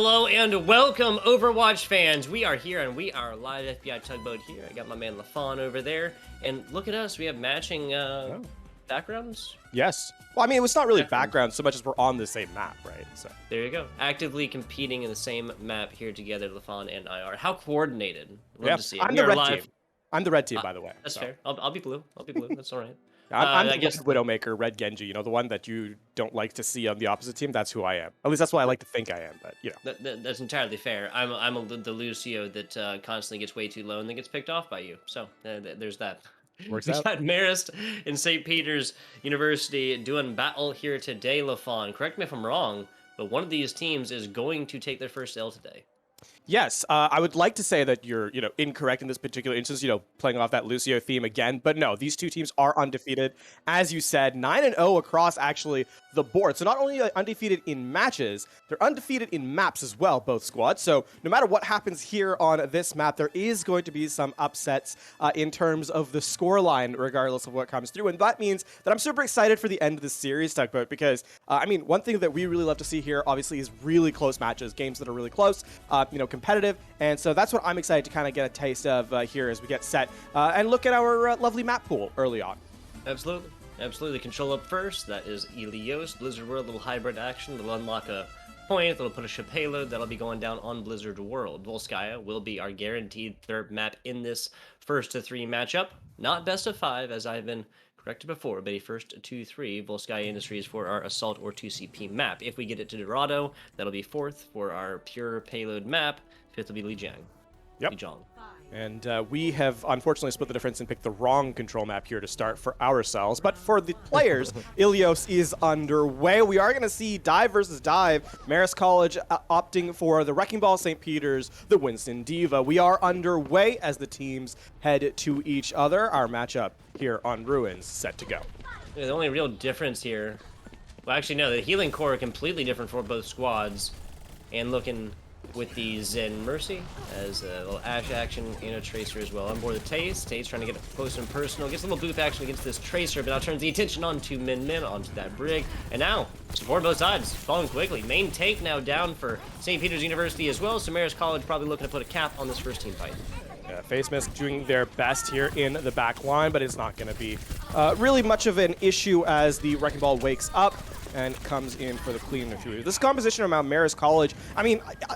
Hello and welcome, Overwatch fans. We are here and we are live FBI Tugboat here. I got my man LaFawn over there, and look at us. We have matching backgrounds. Yes. Well, I mean, it's not really background so much as we're on the same map, right? So there you go. Actively competing in the same map here together, LaFawn and IR. How coordinated. Love to see it. I'm the red team. I'm the red team, by the way. That's fair. I'll be blue. I'll be blue. That's all right. I'm the Widowmaker, Red Genji, you know, the one that you don't like to see on the opposite team. That's who I am. At least that's what I like to think I am, but, you know. That's entirely fair. I'm the Lucio that constantly gets way too low and then gets picked off by you. So there's that. Works we out. got Marist in St. Peter's University doing battle here today, LaFawn. Correct me if I'm wrong, but one of these teams is going to take their first L today. Yes, I would like to say that you're, incorrect in this particular instance, playing off that Lucio theme again. But no, these two teams are undefeated. As you said, 9-0 across actually the board. So not only are they undefeated in matches, they're undefeated in maps as well, both squads. So no matter what happens here on this map, there is going to be some upsets in terms of the scoreline, regardless of what comes through. And that means that I'm super excited for the end of this series, Tugboat, because, one thing that we really love to see here, obviously, is really close matches, games that are really close, competitive, and so that's what I'm excited to kind of get a taste of here as we get set and look at our lovely map pool early on. Absolutely. Control up first. That is Elios. Blizzard World, little hybrid action. That'll unlock a point. That'll put a ship payload. That'll be going down on Blizzard World. Volskaya will be our guaranteed third map in this first to three matchup. Not best of five, as I've been corrected before, but a first 2-3 Volskaya Industries for our Assault or 2CP map. If we get it to Dorado, that'll be fourth for our pure payload map. Fifth will be Lijiang. Yep. Lijiang. And we have unfortunately split the difference and picked the wrong control map here to start for ourselves. But for the players, Ilios is underway. We are going to see dive versus dive. Marist College opting for the Wrecking Ball St. Peter's, the Winston Diva. We are underway as the teams head to each other. Our matchup here on Ruins set to go. Yeah, the only real difference here, well, actually, no, the healing core are completely different for both squads. And looking with the Zen Mercy as a little Ash action and a Tracer as well. On board the Taze. Taze trying to get up close and personal. Gets a little booth action against this Tracer, but now turns the attention on to Min onto that Brig. And now, support both sides. Falling quickly. Main tank now down for St. Peter's University as well. So Marist College probably looking to put a cap on this first team fight. Face Mist doing their best here in the back line, but it's not going to be really much of an issue as the Wrecking Ball wakes up and comes in for the clean and few. This composition around Marist College,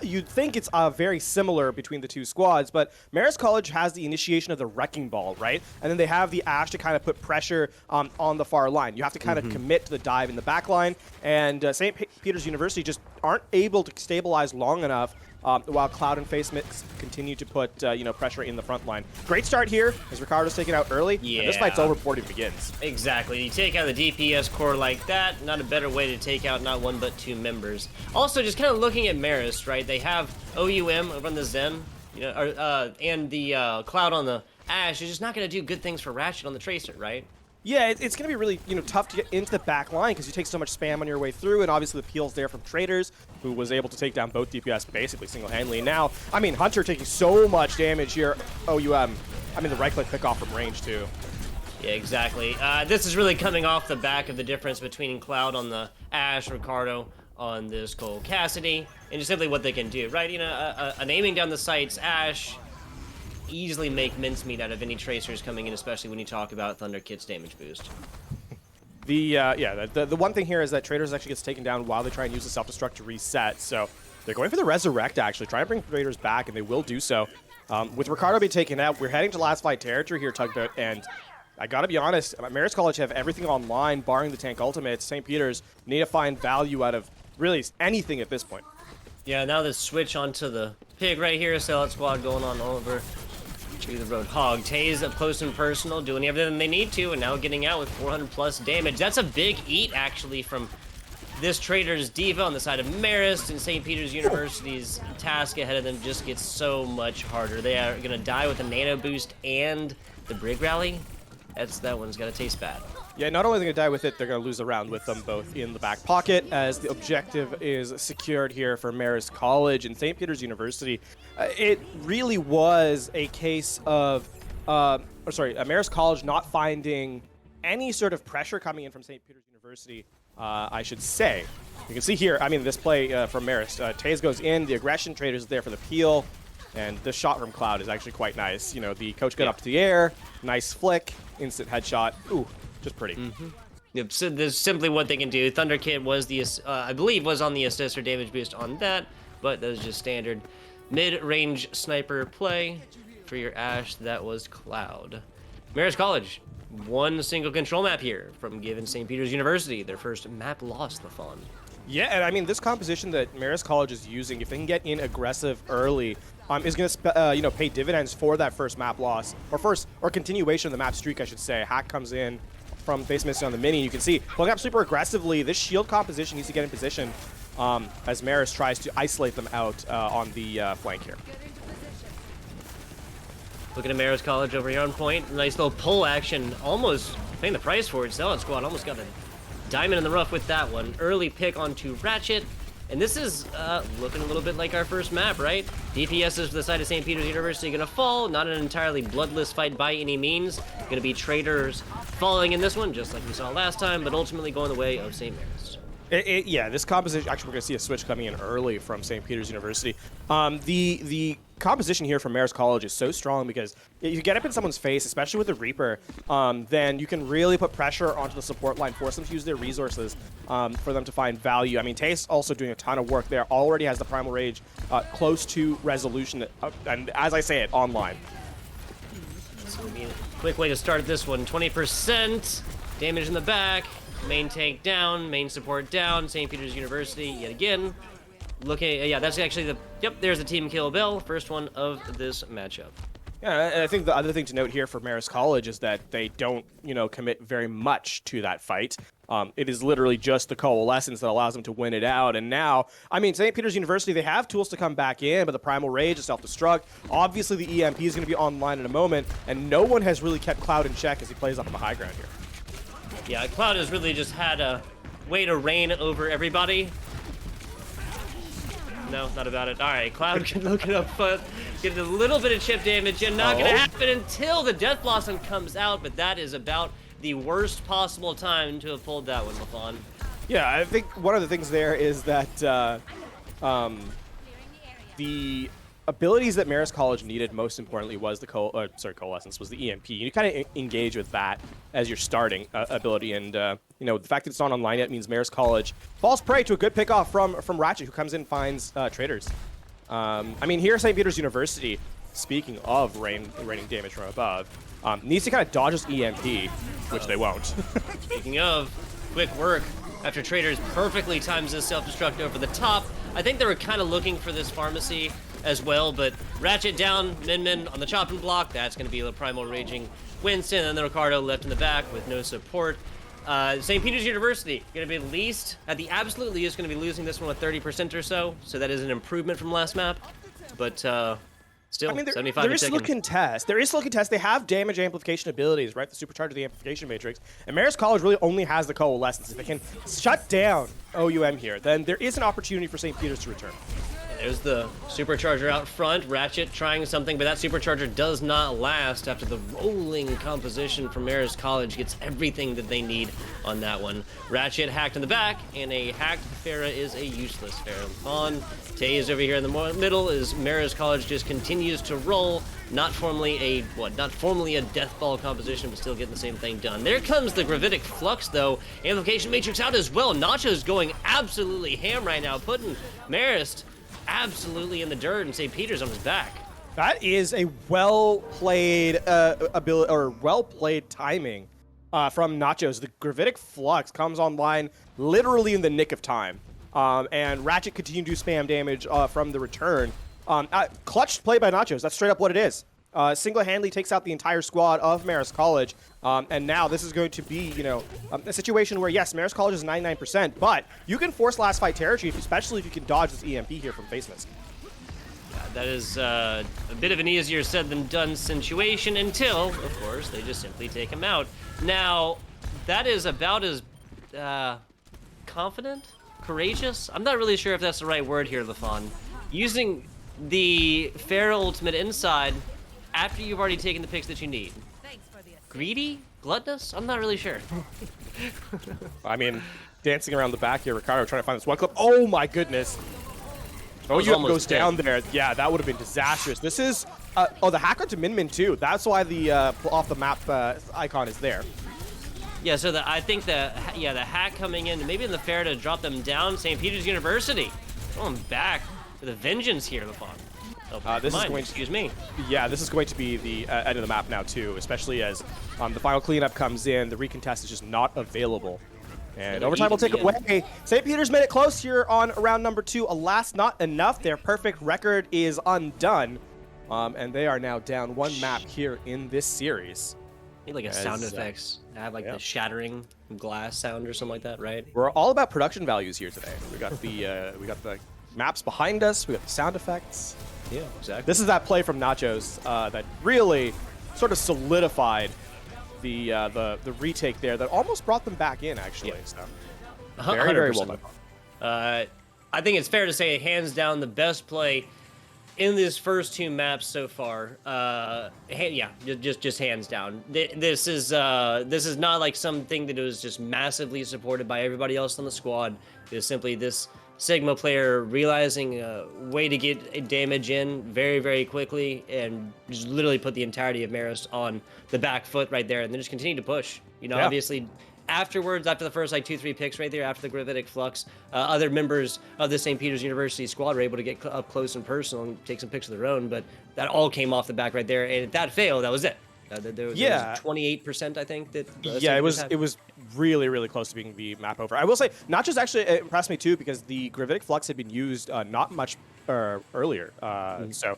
you'd think it's very similar between the two squads, but Marist College has the initiation of the Wrecking Ball, right? And then they have the Ash to kind of put pressure on the far line. You have to kind of commit to the dive in the back line, and St. Peter's University just aren't able to stabilize long enough while Cloud and Face Mist continue to put pressure in the front line. Great start here as Ricardo's taken out early. Yeah. And this fight's over before it begins. Exactly. You take out the DPS core like that, not a better way to take out not one but two members. Also, just kind of looking at Marist, right? They have OUM over on the Zen, and the Cloud on the Ash. Is just not going to do good things for Ratchet on the Tracer, right? Yeah, it's going to be really tough to get into the back line because you take so much spam on your way through, and obviously the peel's there from Traders, who was able to take down both DPS basically single-handedly. Now, Hunter taking so much damage here. OUM, the right-click pick-off from range, too. Yeah, exactly. This is really coming off the back of the difference between Cloud on the Ash, Ricardo on this Cole Cassidy, and just simply what they can do, right? An aiming down the sights, Ash easily make mincemeat out of any Tracers coming in, especially when you talk about Thunder Kit's damage boost. The one thing here is that Traders actually gets taken down while they try and use the self-destruct to reset, so they're going for the Resurrect, actually, trying to bring Traders back, and they will do so. With Ricardo being taken out, we're heading to last fight territory here, Tugboat, and I gotta be honest, Marist College have everything online, barring the tank ultimates. St. Peter's need to find value out of really anything at this point. Yeah, now the switch onto the pig right here, Sellout Squad going on over to the Roadhog. Taze up close and personal, doing everything they need to, and now getting out with 400 plus damage. That's a big eat, actually, from this Trader's Diva on the side of Marist, and St. Peter's University's task ahead of them just gets so much harder. They are going to die with a nano boost and the Brig Rally. That one's got to taste bad. Yeah, not only are they going to die with it, they're going to lose a round with them both in the back pocket as the objective is secured here for Marist College and St. Peter's University. It really was a case of, Marist College not finding any sort of pressure coming in from St. Peter's University I should say. You can see here, I mean, this play from Marist. Taze goes in, the aggression, Traders is there for the peel, and this shot from Cloud is actually quite nice. You know, the coach got up to the air, nice flick, instant headshot. Ooh, just pretty. Yep, so there's simply what they can do. Thunder Kid was the, I believe, was on the assist or damage boost on that, but that was just standard mid-range sniper play for your Ashe. That was Cloud. Marist College, one single control map here from given St. Peter's University. Their first map loss, Lafon. Yeah, and I mean, this composition that Marist College is using, if they can get in aggressive early, is going to pay dividends for that first map loss, or continuation of the map streak, I should say. Hack comes in from base missing on the mini. You can see pulling up super aggressively. This shield composition needs to get in position as Marist tries to isolate them out on the flank here. Looking at Marist College over here on point. Nice little pull action, almost paying the price for it. Zealot Squad almost got a diamond in the rough with that one. Early pick onto Ratchet. And this is looking a little bit like our first map, right? DPS is for the side of St. Peter's University gonna fall. Not an entirely bloodless fight by any means. Gonna be Traders falling in this one, just like we saw last time, but ultimately going the way of St. Marist. Yeah, this composition, actually we're going to see a switch coming in early from St. Peter's University. The composition here from Marist College is so strong because if you get up in someone's face, especially with the Reaper, then you can really put pressure onto the support line, force them to use their resources for them to find value. I mean, Tace also doing a ton of work there, already has the Primal Rage close to resolution, and as I say it, online. So we need a quick way to start this one. 20% damage in the back. Main tank down, main support down, St. Peter's University yet again. Looking, yeah, that's actually the, yep, there's the team kill bell, first one of this matchup. Yeah, and I think the other thing to note here for Marist College is that they don't, commit very much to that fight. It is literally just the coalescence that allows them to win it out. And now, I mean, St. Peter's University, they have tools to come back in, but the Primal Rage, the self-destruct, obviously the EMP is going to be online in a moment, and no one has really kept Cloud in check as he plays up on the high ground here. Yeah, Cloud has really just had a way to reign over everybody. No, not about it. All right, Cloud can look it up, but get a little bit of chip damage, and not going to happen until the Death Blossom comes out, but that is about the worst possible time to have pulled that one, Lafon. Yeah, I think one of the things there is that the abilities that Marist College needed most importantly was the coalescence, was the EMP. You kind of engage with that as your starting ability, and the fact that it's not online yet means Marist College falls prey to a good pickoff from Ratchet, who comes in and finds Traders. I mean, here St. Peter's University, speaking of raining damage from above, needs to kind of dodge this EMP, which they won't. Speaking of, quick work after Traders perfectly times this self-destruct over the top. I think they were kind of looking for this pharmacy as well, but Ratchet down, Min on the chopping block. That's going to be the Primal Raging Winston, and then Ricardo left in the back with no support. St. Peter's University going to be at the absolute least, going to be losing this one with 30% or so that is an improvement from last map, but still, I mean, 75 there is still contest. There is still contest. They have damage amplification abilities, right? The supercharge of the amplification matrix. And Marist College really only has the coalescence. If they can shut down OUM here, then there is an opportunity for St. Peter's to return. There's the supercharger out front. Ratchet trying something, but that supercharger does not last after the rolling composition from Marist College gets everything that they need on that one. Ratchet hacked in the back, and a hacked Pharah is a useless Pharah. On Taze over here in the middle as Marist College just continues to roll. Not formally a death ball composition, but still getting the same thing done. There comes the gravitic flux though. Amplification matrix out as well. Nacho's going absolutely ham right now, putting Marist absolutely in the dirt, and St. Peter's on his back. That is a well-played ability, or well-played timing from Nachos. The gravitic flux comes online literally in the nick of time, and Ratchet continued to spam damage from the return. Clutch play by Nachos. That's straight up what it is. Single-handedly takes out the entire squad of Marist College, and now this is going to be, a situation where, yes, Marist College is 99%, but you can force last fight territory, especially if you can dodge this EMP here from face miss. That is a bit of an easier said than done situation until, of course, they just simply take him out. Now, that is about as confident, courageous. I'm not really sure if that's the right word here, Lafon. Using the Pharah ultimate inside after you've already taken the picks that you need. Greedy? gluttonous? I'm not really sure. I mean, dancing around the back here, Ricardo trying to find this one clip. Oh my goodness. Oh, you goes down there. Yeah, that would have been disastrous. This is, oh, the hack onto Min Min too. That's why the off the map icon is there. Yeah, so I think the hack coming in, maybe in the fair to drop them down. St. Peter's University going back for the vengeance here, LaFon. Oh, this is going to, excuse me. Yeah, this is going to be the end of the map now too, especially as the final cleanup comes in. The recontest is just not available. And overtime will take it away. St. Peter's made it close here on round number 2. Alas, not enough. Their perfect record is undone. And they are now down 1 map here in this series. Need like a sound effects. Have like the shattering glass sound or something like that, right? We're all about production values here today. We got the maps behind us. We got the sound effects. Yeah, exactly. This is that play from Nachos that really sort of solidified the retake there that almost brought them back in, actually. So very, very well done. I think it's fair to say, hands down, the best play in these first 2 maps so far. Yeah, just hands down. This is not like something that was just massively supported by everybody else on the squad. It was simply this Sigma player realizing a way to get damage in very, very quickly and just literally put the entirety of Marist on the back foot right there and then just continue to push. You know, obviously afterwards, after the first like 2-3 picks right there, after the gravitic flux, other members of the St. Peter's University squad were able to get up close and personal and take some picks of their own, but that all came off the back right there, and if that failed, that was it. There was 28%, I think, that it was really, really close to being the map over. I will say, Nachos actually impressed me too, because the gravitic flux had been used not much earlier. So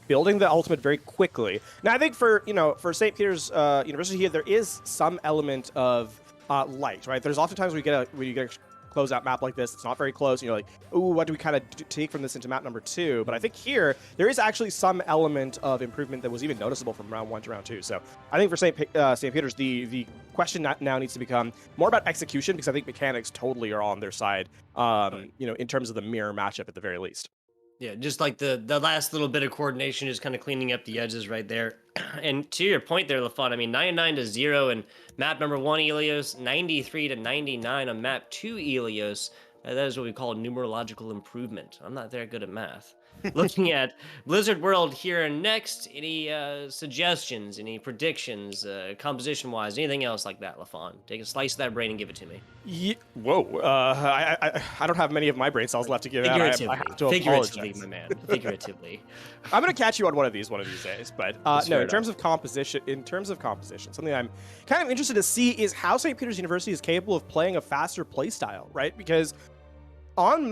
building the ultimate very quickly. Now I think for St. Peter's University here, there is some element of light, right? There's oftentimes we get a closeout map like this. It's not very close. And you're like, ooh, what do we kind of take from this into map number 2? But I think here there is actually some element of improvement that was even noticeable from round 1 to round 2. So I think for St. Peter's, the question now needs to become more about execution, because I think mechanics totally are on their side. In terms of the mirror matchup at the very least. Yeah, just like the last little bit of coordination, just kind of cleaning up the edges right there. And to your point there, LaFon, I mean, 99-0 and map number 1 Elios, 93-99 on map 2 Elios. That is what we call numerological improvement. I'm not very good at math. Looking at Blizzard World here next, any suggestions, any predictions, composition-wise, anything else like that, LaFon? Take a slice of that brain and give it to me. Whoa, I don't have many of my brain cells left to give out. I have to figuratively, my man. Figuratively. I'm gonna catch you on one of these days. But no, in terms of composition, something I'm kind of interested to see is how St. Peter's University is capable of playing a faster play style, right? Because on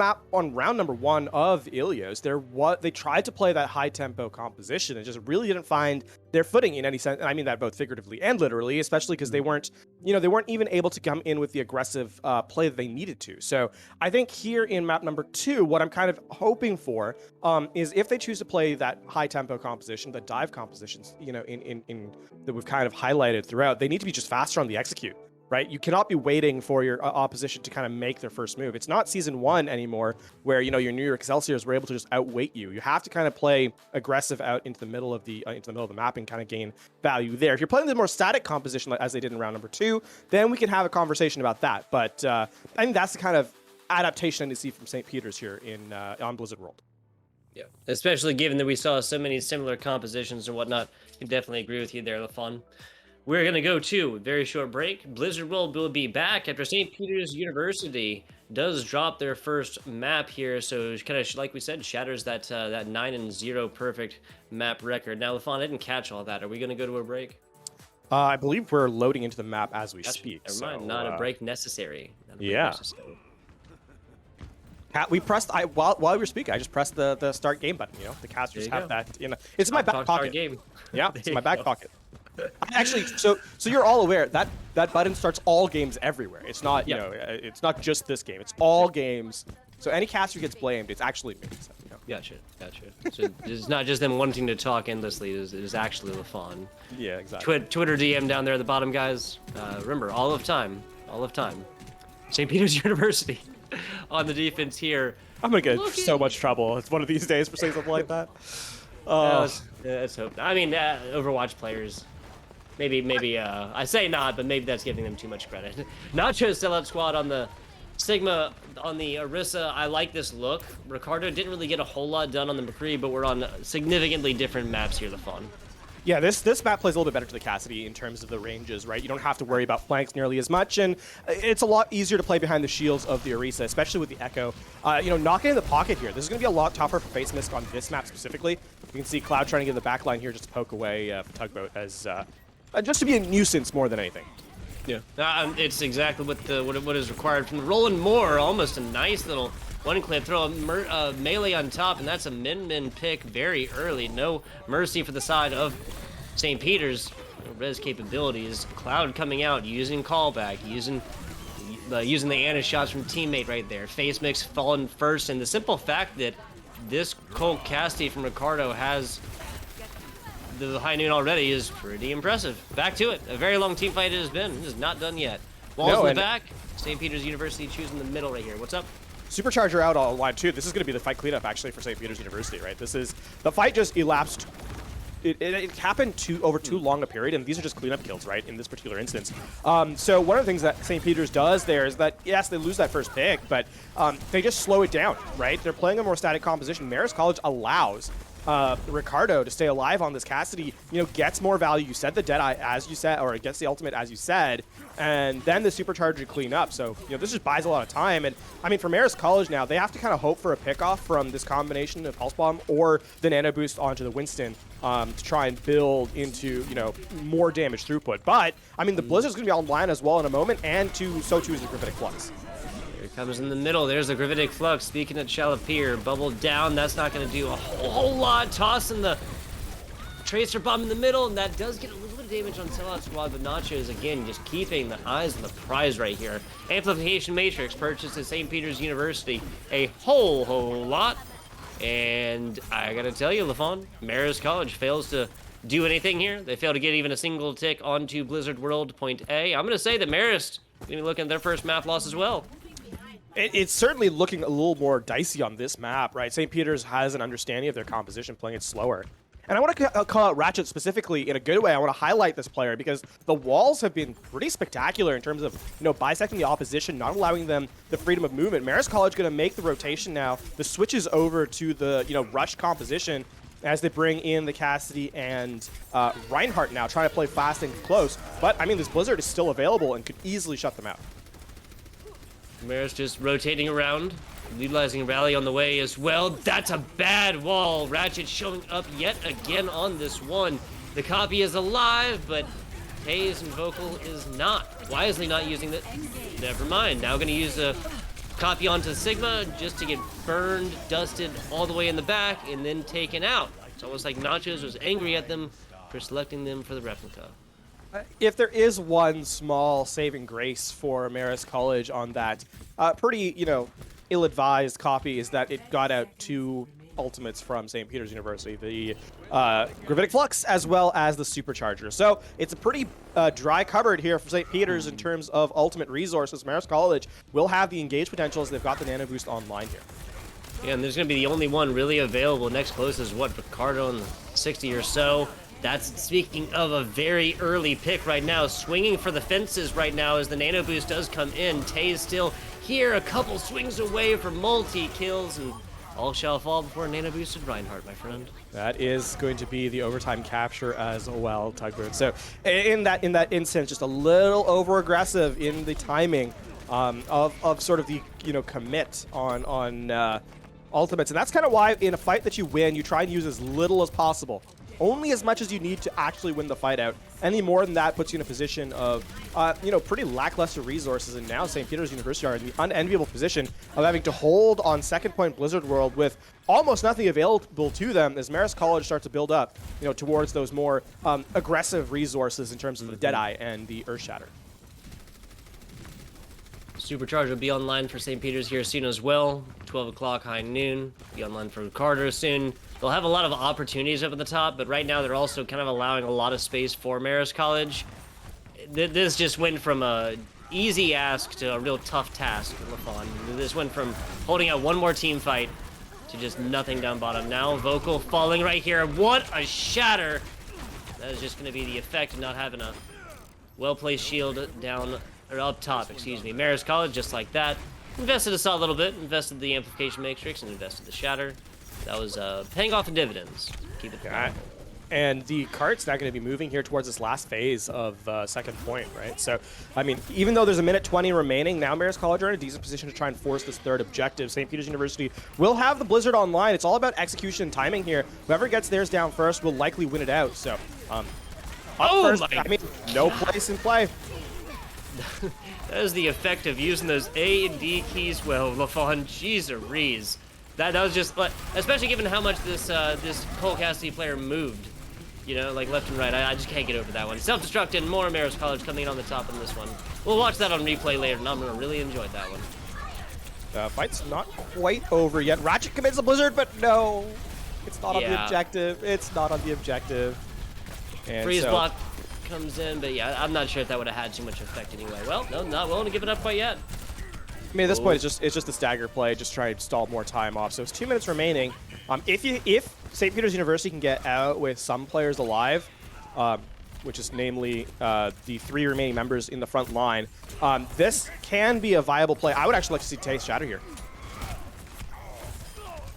round number 1 of Ilios, they tried to play that high tempo composition and just really didn't find their footing in any sense. And I mean that both figuratively and literally, especially because they weren't even able to come in with the aggressive play that they needed to. So I think here in map number 2, what I'm kind of hoping for is if they choose to play that high tempo composition, the dive compositions, in that we've kind of highlighted throughout, they need to be just faster on the execute. Right? You cannot be waiting for your opposition to kind of make their first move. It's not season 1 anymore where, your New York Excelsiors were able to just outweight you. You have to kind of play aggressive out into the middle of the map and kind of gain value there. If you're playing the more static composition as they did in round number 2, then we can have a conversation about that. But I think that's the kind of adaptation I need to see from St. Peter's here on Blizzard World. Yeah, especially given that we saw so many similar compositions and whatnot. I can definitely agree with you there, LaFon. We're going to go to a very short break. Blizzard World will be back after St. Peter's University does drop their first map here. So kind of, like we said, shatters that 9-0 perfect map record. Now, LaFon, I didn't catch all that. Are we going to go to a break? I believe we're loading into the map as we speak. Never mind, not a break necessary. Necessary. We pressed while we were speaking. I just pressed the start game button. The casters have that. It's in my back pocket. Game. Yeah, it's in my back pocket. Actually, so you're all aware that button starts all games everywhere. It's not it's not just this game. It's all games. So any caster gets blamed. It's actually me. So, Gotcha. So it's not just them wanting to talk endlessly. It is actually LaFon. Yeah, exactly. Twitter DM down there at the bottom, guys. Remember, all of time. St. Peter's University on the defense here. I'm gonna get so much trouble. It's one of these days for saying something like that. Let's hope. I mean, Overwatch players. Maybe, I say not, but maybe that's giving them too much credit. Nacho's sellout squad on the Sigma, on the Orisa. I like this look. Ricardo didn't really get a whole lot done on the McCree, but we're on significantly different maps here, LaFon. Yeah, this map plays a little bit better to the Cassidy in terms of the ranges, right? You don't have to worry about flanks nearly as much, and it's a lot easier to play behind the shields of the Orisa, especially with the Echo. You know, knocking in the pocket here. This is going to be a lot tougher for Face Mist on this map specifically. You can see Cloud trying to get in the back line here just to poke away Tugboat as just to be a nuisance more than anything. Yeah, it's exactly what is required from the Roland Moore. Almost a nice little one clip, throw a melee on top, and that's a min pick very early. No mercy for the side of St. Peter's. Res capabilities. Cloud coming out, using callback, using the Anna shots from teammate right there. Face mix falling first, and the simple fact that this Colt Cassidy from Ricardo has the high noon already is pretty impressive. Back to it. A very long team fight it has been. It is not done yet. Walls in the back. St. Peter's University choosing the middle right here. What's up? Supercharger out on line 2. This is going to be the fight cleanup actually for St. Peter's University, right? This is the fight just elapsed. It happened over too long a period, and these are just cleanup kills, right, in this particular instance. So one of the things that St. Peter's does there is that, yes, they lose that first pick, but they just slow it down, right? They're playing a more static composition. Marist College allows Ricardo to stay alive on this. Cassidy, you know, gets more value. You said the Deadeye, as you said, or gets the ultimate, as you said, and then the Supercharger to clean up. So, you know, this just buys a lot of time. And, I mean, for Marist College now, they have to kind of hope for a pickoff from this combination of Pulse Bomb or the Nano Boost onto the Winston to try and build into, you know, more damage throughput. But, I mean, the Blizzard's going to be online as well in a moment, and so too is the Gravitic Flux. Comes in the middle. There's the Gravitic Flux. Speaking of Chalapir, bubble down. That's not going to do a whole lot. Tossing the Tracer Bomb in the middle, and that does get a little bit of damage on Sellout Squad, but Nachos, again, just keeping the eyes on the prize right here. Amplification Matrix purchased at St. Peter's University a whole lot. And I got to tell you, LaFon, Marist College fails to do anything here. They fail to get even a single tick onto Blizzard World Point A. I'm going to say that Marist going to be looking at their first map loss as well. It's certainly looking a little more dicey on this map, right? St. Peter's has an understanding of their composition, playing it slower. And I want to call out Ratchet specifically in a good way. I want to highlight this player because the walls have been pretty spectacular in terms of, you know, bisecting the opposition, not allowing them the freedom of movement. Marist College going to make the rotation now. The switches over to the, you know, rush composition as they bring in the Cassidy and Reinhardt now, trying to play fast and close. But, I mean, this Blizzard is still available and could easily shut them out. Marist just rotating around, utilizing a rally on the way as well. That's a bad wall. Ratchet showing up yet again on this one. The copy is alive, but Hayes and Vocal is not. Wisely not using it. Never mind. Now going to use a copy onto Sigma just to get burned, dusted all the way in the back, and then taken out. It's almost like Nachos was angry at them for selecting them for the replica. If there is one small saving grace for Marist College on that pretty, you know, ill-advised copy is that it got out 2 ultimates from St. Peter's University, the Gravitic Flux as well as the Supercharger. So it's a pretty dry cupboard here for St. Peter's in terms of ultimate resources. Marist College will have the engage potential as they've got the Nano Boost online here. Yeah, and there's going to be the only one really available. Next closest is what, Ricardo in the 60 or so. That's speaking of a very early pick right now. Swinging for the fences right now as the Nano Boost does come in. Tay's still here, a couple swings away for multi-kills, and all shall fall before Nano Boosted Reinhardt, my friend. That is going to be the overtime capture as well, Tugboat. So in that instance, just a little over-aggressive in the timing of sort of the, you know, commit on ultimates. And that's kind of why in a fight that you win, you try and use as little as possible. Only as much as you need to actually win the fight out. Any more than that puts you in a position of, you know, pretty lackluster resources. And now St. Peter's University are in the unenviable position of having to hold on second point Blizzard World with almost nothing available to them as Marist College starts to build up, you know, towards those more aggressive resources in terms of the Deadeye and the Earthshatter. Supercharge will be online for St. Peter's here soon as well. 12 o'clock, high noon. Be online for Carter soon. They'll have a lot of opportunities up at the top, but right now they're also kind of allowing a lot of space for Marist College. This just went from a easy ask to a real tough task for LaFon. This went from holding out one more team fight to just nothing down bottom. Now Vocal falling right here. What a shatter! That is just going to be the effect of not having a well-placed shield down, or up top, excuse me. Marist College, just like that. Invested a solid little bit, invested the Amplification Matrix, and invested the Shatter. That was paying off in dividends. Keep it going. And the cart's not going to be moving here towards this last phase of second point, right? So, I mean, even though there's a minute 20 remaining, now Marist College are in a decent position to try and force this third objective. St. Peter's University will have the Blizzard online. It's all about execution and timing here. Whoever gets theirs down first will likely win it out. So, first, I mean, no place in play. That is the effect of using those A and D keys well, LaFon. Jeez-a-rees. That was just, especially given how much this Cole Cassidy player moved, you know, like left and right. I just can't get over that one. Self-destruct and more Marist College coming in on the top in this one. We'll watch that on replay later, and I'm going to really enjoy that one. Fight's not quite over yet. Ratchet commits the Blizzard, but no, it's not on the objective. It's not on the objective. And Freeze block comes in, but yeah, I'm not sure if that would have had too much effect anyway. Well, no, not willing to give it up quite yet. I mean, at this point, it's just a stagger play, just try to stall more time off. So it's 2 minutes remaining. If St. Peter's University can get out with some players alive, which is namely the 3 remaining members in the front line, this can be a viable play. I would actually like to see Taze shatter here.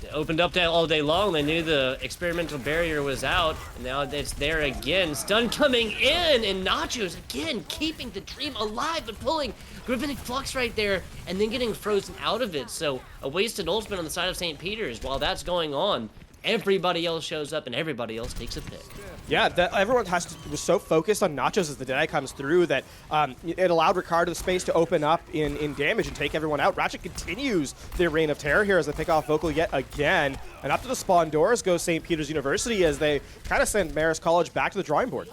They opened up all day long. They knew the experimental barrier was out, and now it's there again. Stun coming in, and Nachos again keeping the dream alive, but pulling Gravitic Flux right there, and then getting frozen out of it. So a wasted ultimate on the side of St. Peter's. While that's going on, everybody else shows up, and everybody else takes a pick. Yeah, everyone was so focused on Nachos as the Deadeye comes through that it allowed Ricardo the space to open up in damage and take everyone out. Ratchet continues their reign of terror here as they pick off Vocal yet again. And up to the spawn doors goes St. Peter's University as they kind of send Marist College back to the drawing board.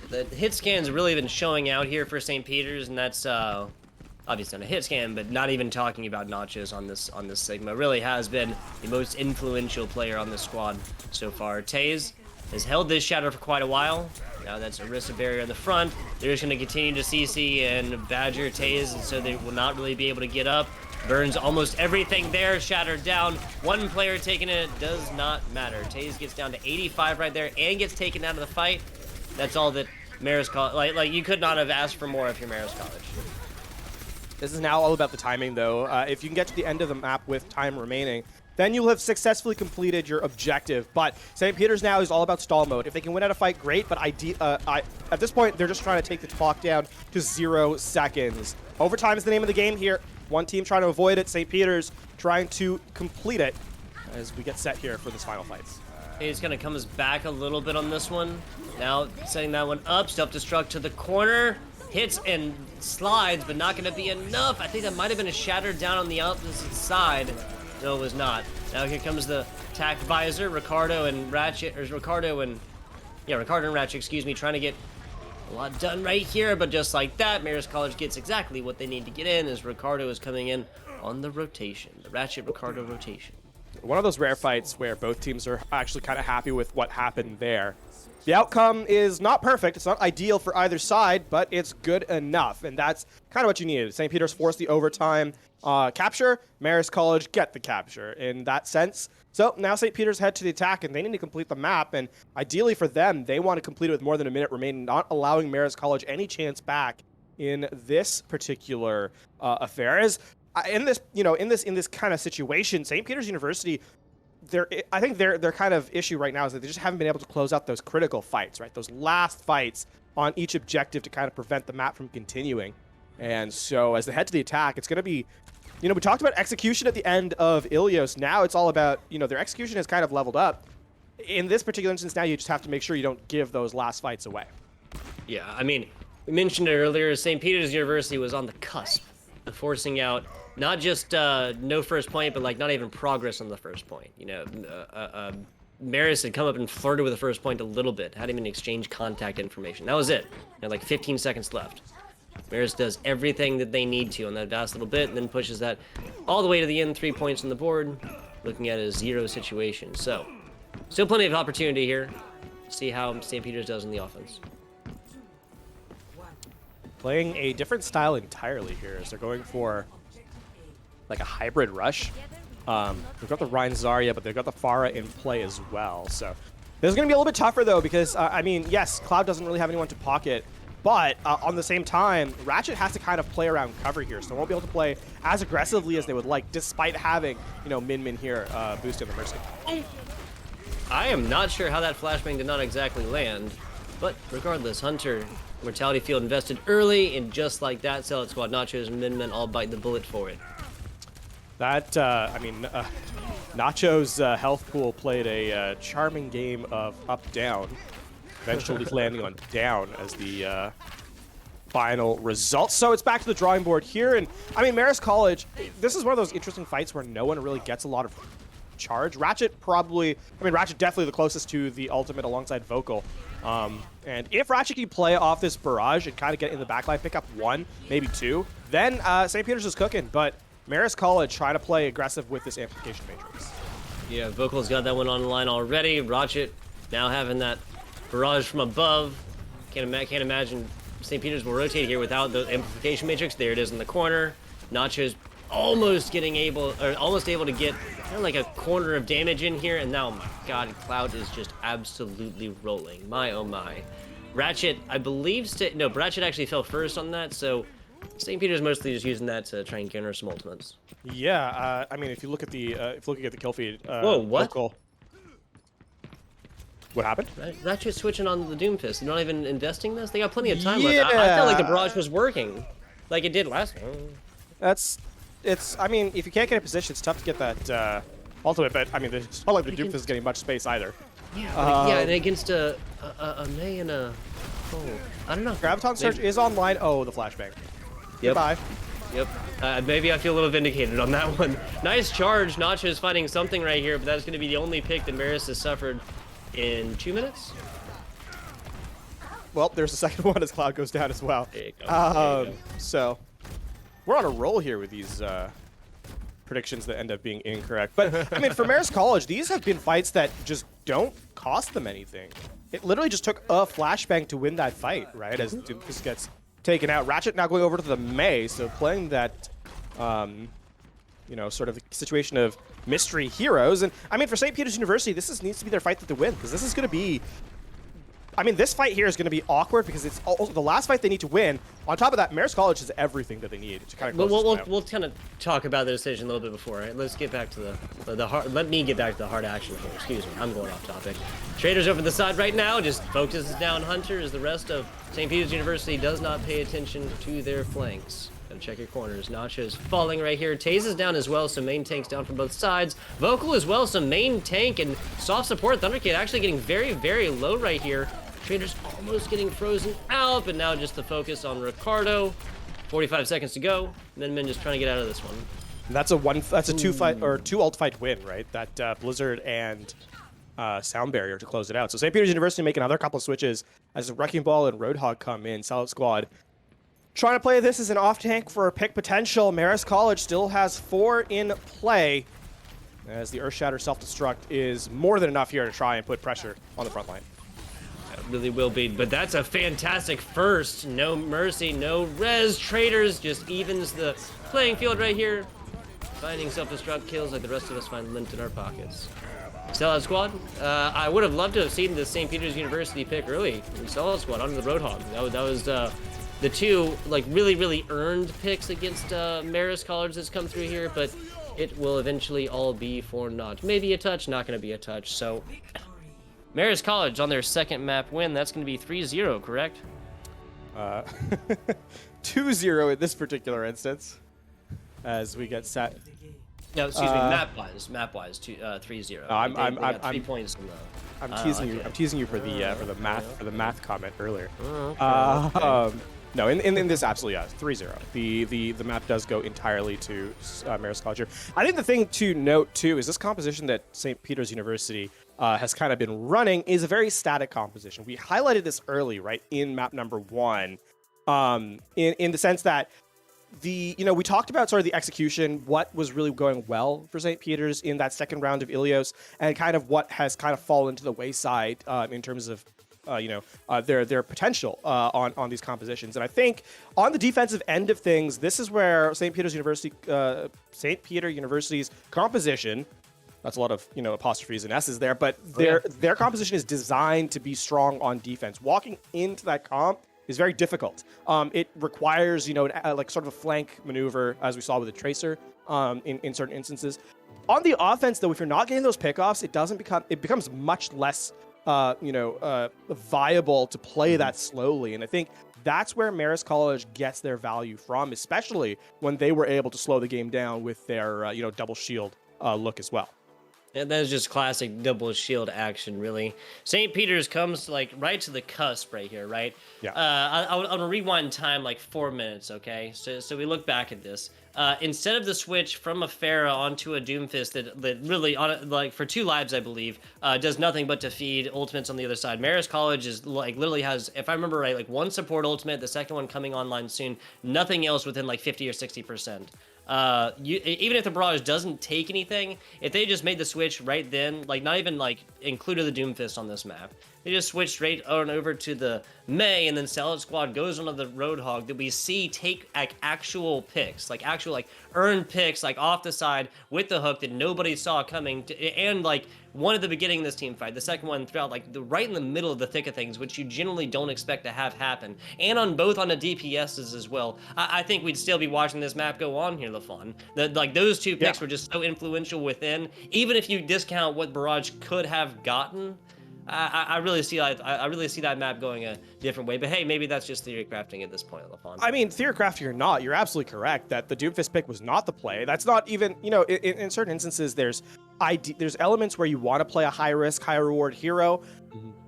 The hit scan's really been showing out here for St. Peter's, and that's obviously on a hit scan, but not even talking about Nachos on this Sigma. Really has been the most influential player on this squad so far. Taze has held this shadow for quite a while. Now that's Orisa barrier in the front. They're just going to continue to CC and Badger Taze, and so they will not really be able to get up. Burns almost everything there, shattered down. One player taking it, does not matter. Taze gets down to 85 right there and gets taken out of the fight. That's all that Marist College, like you could not have asked for more if you're Marist College. This is now all about the timing, though. If you can get to the end of the map with time remaining, then you'll have successfully completed your objective. But St. Peter's now is all about stall mode. If they can win out a fight, great, but at this point, they're just trying to take the clock down to 0 seconds. Overtime is the name of the game here. One team trying to avoid it, St. Peter's trying to complete it as we get set here for this final fight. He's going to come back a little bit on this one. Now setting that one up, self-destruct to the corner. Hits and slides, but not going to be enough. I think that might have been a shatter down on the opposite side. No, it was not. Now here comes the attack visor. Ricardo and Ratchet, Ricardo and Ratchet, excuse me, trying to get a lot done right here, but just like that, Marist College gets exactly what they need to get in as Ricardo is coming in on the rotation, the Ratchet-Ricardo rotation. One of those rare fights where both teams are actually kind of happy with what happened there. The outcome is not perfect. It's not ideal for either side, but it's good enough, and that's kind of what you needed. St. Peter's forced the overtime capture. Marist College get the capture in that sense. So now St. Peter's head to the attack, and they need to complete the map, and ideally for them, they want to complete it with more than a minute remaining, not allowing Marist College any chance back in this particular affair. As in this kind of situation, St. Peter's University, I think their kind of issue right now is that they just haven't been able to close out those critical fights, right? Those last fights on each objective to kind of prevent the map from continuing. And so as they head to the attack, it's going to be, we talked about execution at the end of Ilios. Now it's all about, their execution has kind of leveled up. In this particular instance, now you just have to make sure you don't give those last fights away. Yeah, I mean, we mentioned it earlier, St. Peter's University was on the cusp of forcing out not just no first point, but like not even progress on the first point. Marist had come up and flirted with the first point a little bit, hadn't even exchanged contact information. That was it. Like 15 seconds left. Marist does everything that they need to on that last little bit, and then pushes that all the way to the end, 3 points on the board, looking at a 0 situation. So, still plenty of opportunity here. See how St. Peter's does in the offense. Playing a different style entirely here as they're going for like a hybrid rush. They've got the Rein Zarya, but they've got the Pharah in play as well. So This is going to be a little bit tougher, though, because, I mean, yes, Cloud doesn't really have anyone to pocket, but on the same time, Ratchet has to kind of play around cover here, so they won't be able to play as aggressively as they would like, despite having, you know, Min here boosting the Mercy. I am not sure how that flashbang did not exactly land, but regardless, Hunter, Mortality Field invested early, and just like that, Salad Squad, Nachos, and Min all bite the bullet for it. That, I mean, Nacho's health pool played a charming game of up-down, eventually landing on down as the final result. So it's back to the drawing board here, and I mean, Marist College, this is one of those interesting fights where no one really gets a lot of charge. Ratchet probably, I mean, Ratchet definitely the closest to the ultimate alongside Vocal. And if Ratchet can play off this barrage and kind of get in the backline, pick up 1, maybe 2, then St. Peter's is cooking, but Marist College trying to play aggressive with this amplification matrix. Yeah, Vocal's got that one on the line already. Ratchet now having that barrage from above. Can't imagine St. Peter's will rotate here without the amplification matrix. There it is in the corner. Nacho's almost able to get kind of like a corner of damage in here, and now, oh my god, Cloud is just absolutely rolling. My oh my. Ratchet, I believe, no, Ratchet actually fell first on that, so St. Peter's mostly just using that to try and garner some ultimates. Yeah, I mean, if you look at the kill feed, whoa, what? Vocal, what happened? Ratchet switching on the Doomfist. They're not even investing this. They got plenty of time left. I felt like the barrage was working, like it did last time. I mean, if you can't get a position, it's tough to get that ultimate. But I mean, it's not like the Doomfist is getting much space either. Yeah, yeah, and against a May and a I don't know. Graviton Surge is online. Oh, the flashbang. Yep. Goodbye. Yep. Maybe I feel a little vindicated on that one. Nice charge. Nacho is finding something right here, but that's going to be the only pick that Marist has suffered in 2 minutes. Well, there's a second one as Cloud goes down as well. There you go. So we're on a roll here with these predictions that end up being incorrect. But I mean, for Marist College, these have been fights that just don't cost them anything. It literally just took a flashbang to win that fight, right? As Doomfist gets taken out. Ratchet now going over to the May, so playing that, you know, sort of situation of mystery heroes. And I mean, for St. Peter's University, this needs to be their fight to win, because this is going to be, I mean, this fight here is going to be awkward because it's the last fight they need to win. On top of that, Marist College has everything that they need to kind of close we'll kind of talk about the decision a little bit before, right? Let's get back to the hard. Let me get back to the hard action here. Excuse me, I'm going off topic. Traders over the side right now, just focuses down Hunter as the rest of St. Peter's University does not pay attention to their flanks. Gotta check your corners. Nacho's falling right here. Taze is down as well, so main tank's down from both sides. Vocal as well, so main tank and soft support. Thunderkid actually getting very, very low right here. Traders almost getting frozen out, but now just the focus on Ricardo. 45 seconds to go, and then Min just trying to get out of this one. And that's a two ult fight win, right? That Blizzard and Sound Barrier to close it out. So St. Peter's University make another couple of switches as Wrecking Ball and Roadhog come in. Salad Squad trying to play this as an off tank for pick potential. Marist College still has 4 in play, as the Earthshatter self-destruct is more than enough here to try and put pressure on the front line. Really will be, but that's a fantastic first. No mercy, no res. Traders just evens the playing field right here. Finding self-destruct kills like the rest of us find lint in our pockets. Sellout Squad, I would have loved to have seen the St. Peter's University pick early. Sellout Squad onto the Roadhog. That was the two like really earned picks against Marist College that's come through here, but it will eventually all be for naught. Maybe a touch, not going to be a touch. So Marist College on their second map win. That's going to be 3-0, correct? 2-0 in this particular instance, as we get set. No, excuse me. Map-wise, 3-0. I'm 3 points in the. I'm teasing you. okay. I'm teasing you for the math comment earlier. Okay. No, in this, absolutely, yeah, 3-0. The map does go entirely to Marist College here. I think the thing to note too is this composition that St. Peter's University has kind of been running is a very static composition. We highlighted this early, right, in map number 1, in the sense that we talked about sort of the execution, what was really going well for St. Peter's in that second round of Ilios, and kind of what has kind of fallen to the wayside in terms of their potential on these compositions. And I think on the defensive end of things, this is where St. Peter University's composition That's a lot of, apostrophes and S's there, but their composition is designed to be strong on defense. Walking into that comp is very difficult. It requires, like sort of a flank maneuver, as we saw with the Tracer in certain instances. On the offense, though, if you're not getting those pickoffs, it becomes much less, viable to play that slowly. And I think that's where Marist College gets their value from, especially when they were able to slow the game down with their, double shield look as well. And that is just classic double shield action, really. St. Peter's comes right to the cusp right here, right? Yeah. I'll rewind time 4 minutes, okay? So we look back at this. Instead of the switch from a Pharah onto a Doomfist that really, for 2 lives, I believe, does nothing but to feed ultimates on the other side. Marist College is literally has, if I remember right, 1 support ultimate, the second one coming online soon, nothing else within 50 or 60%. Even if the Barrage doesn't take anything, if they just made the switch right then, not even included the Doomfist on this map, they just switch straight on over to the Mei, and then Salad Squad goes onto the Roadhog that we see take actual picks, actual earned picks off the side with the hook that nobody saw coming, and one at the beginning of this team fight, the second one throughout right in the middle of the thick of things, which you generally don't expect to have happen, and on both on the DPSs as well. I think we'd still be watching this map go on here, LaFon. Those 2 picks were just so influential within, even if you discount what Barrage could have gotten. I really see that map going a different way, but hey, maybe that's just theory crafting at this point, LaFon. I mean, theory crafting or not, you're absolutely correct that the Doomfist pick was not the play. That's not even, in certain instances, there's elements where you want to play a high risk, high reward hero.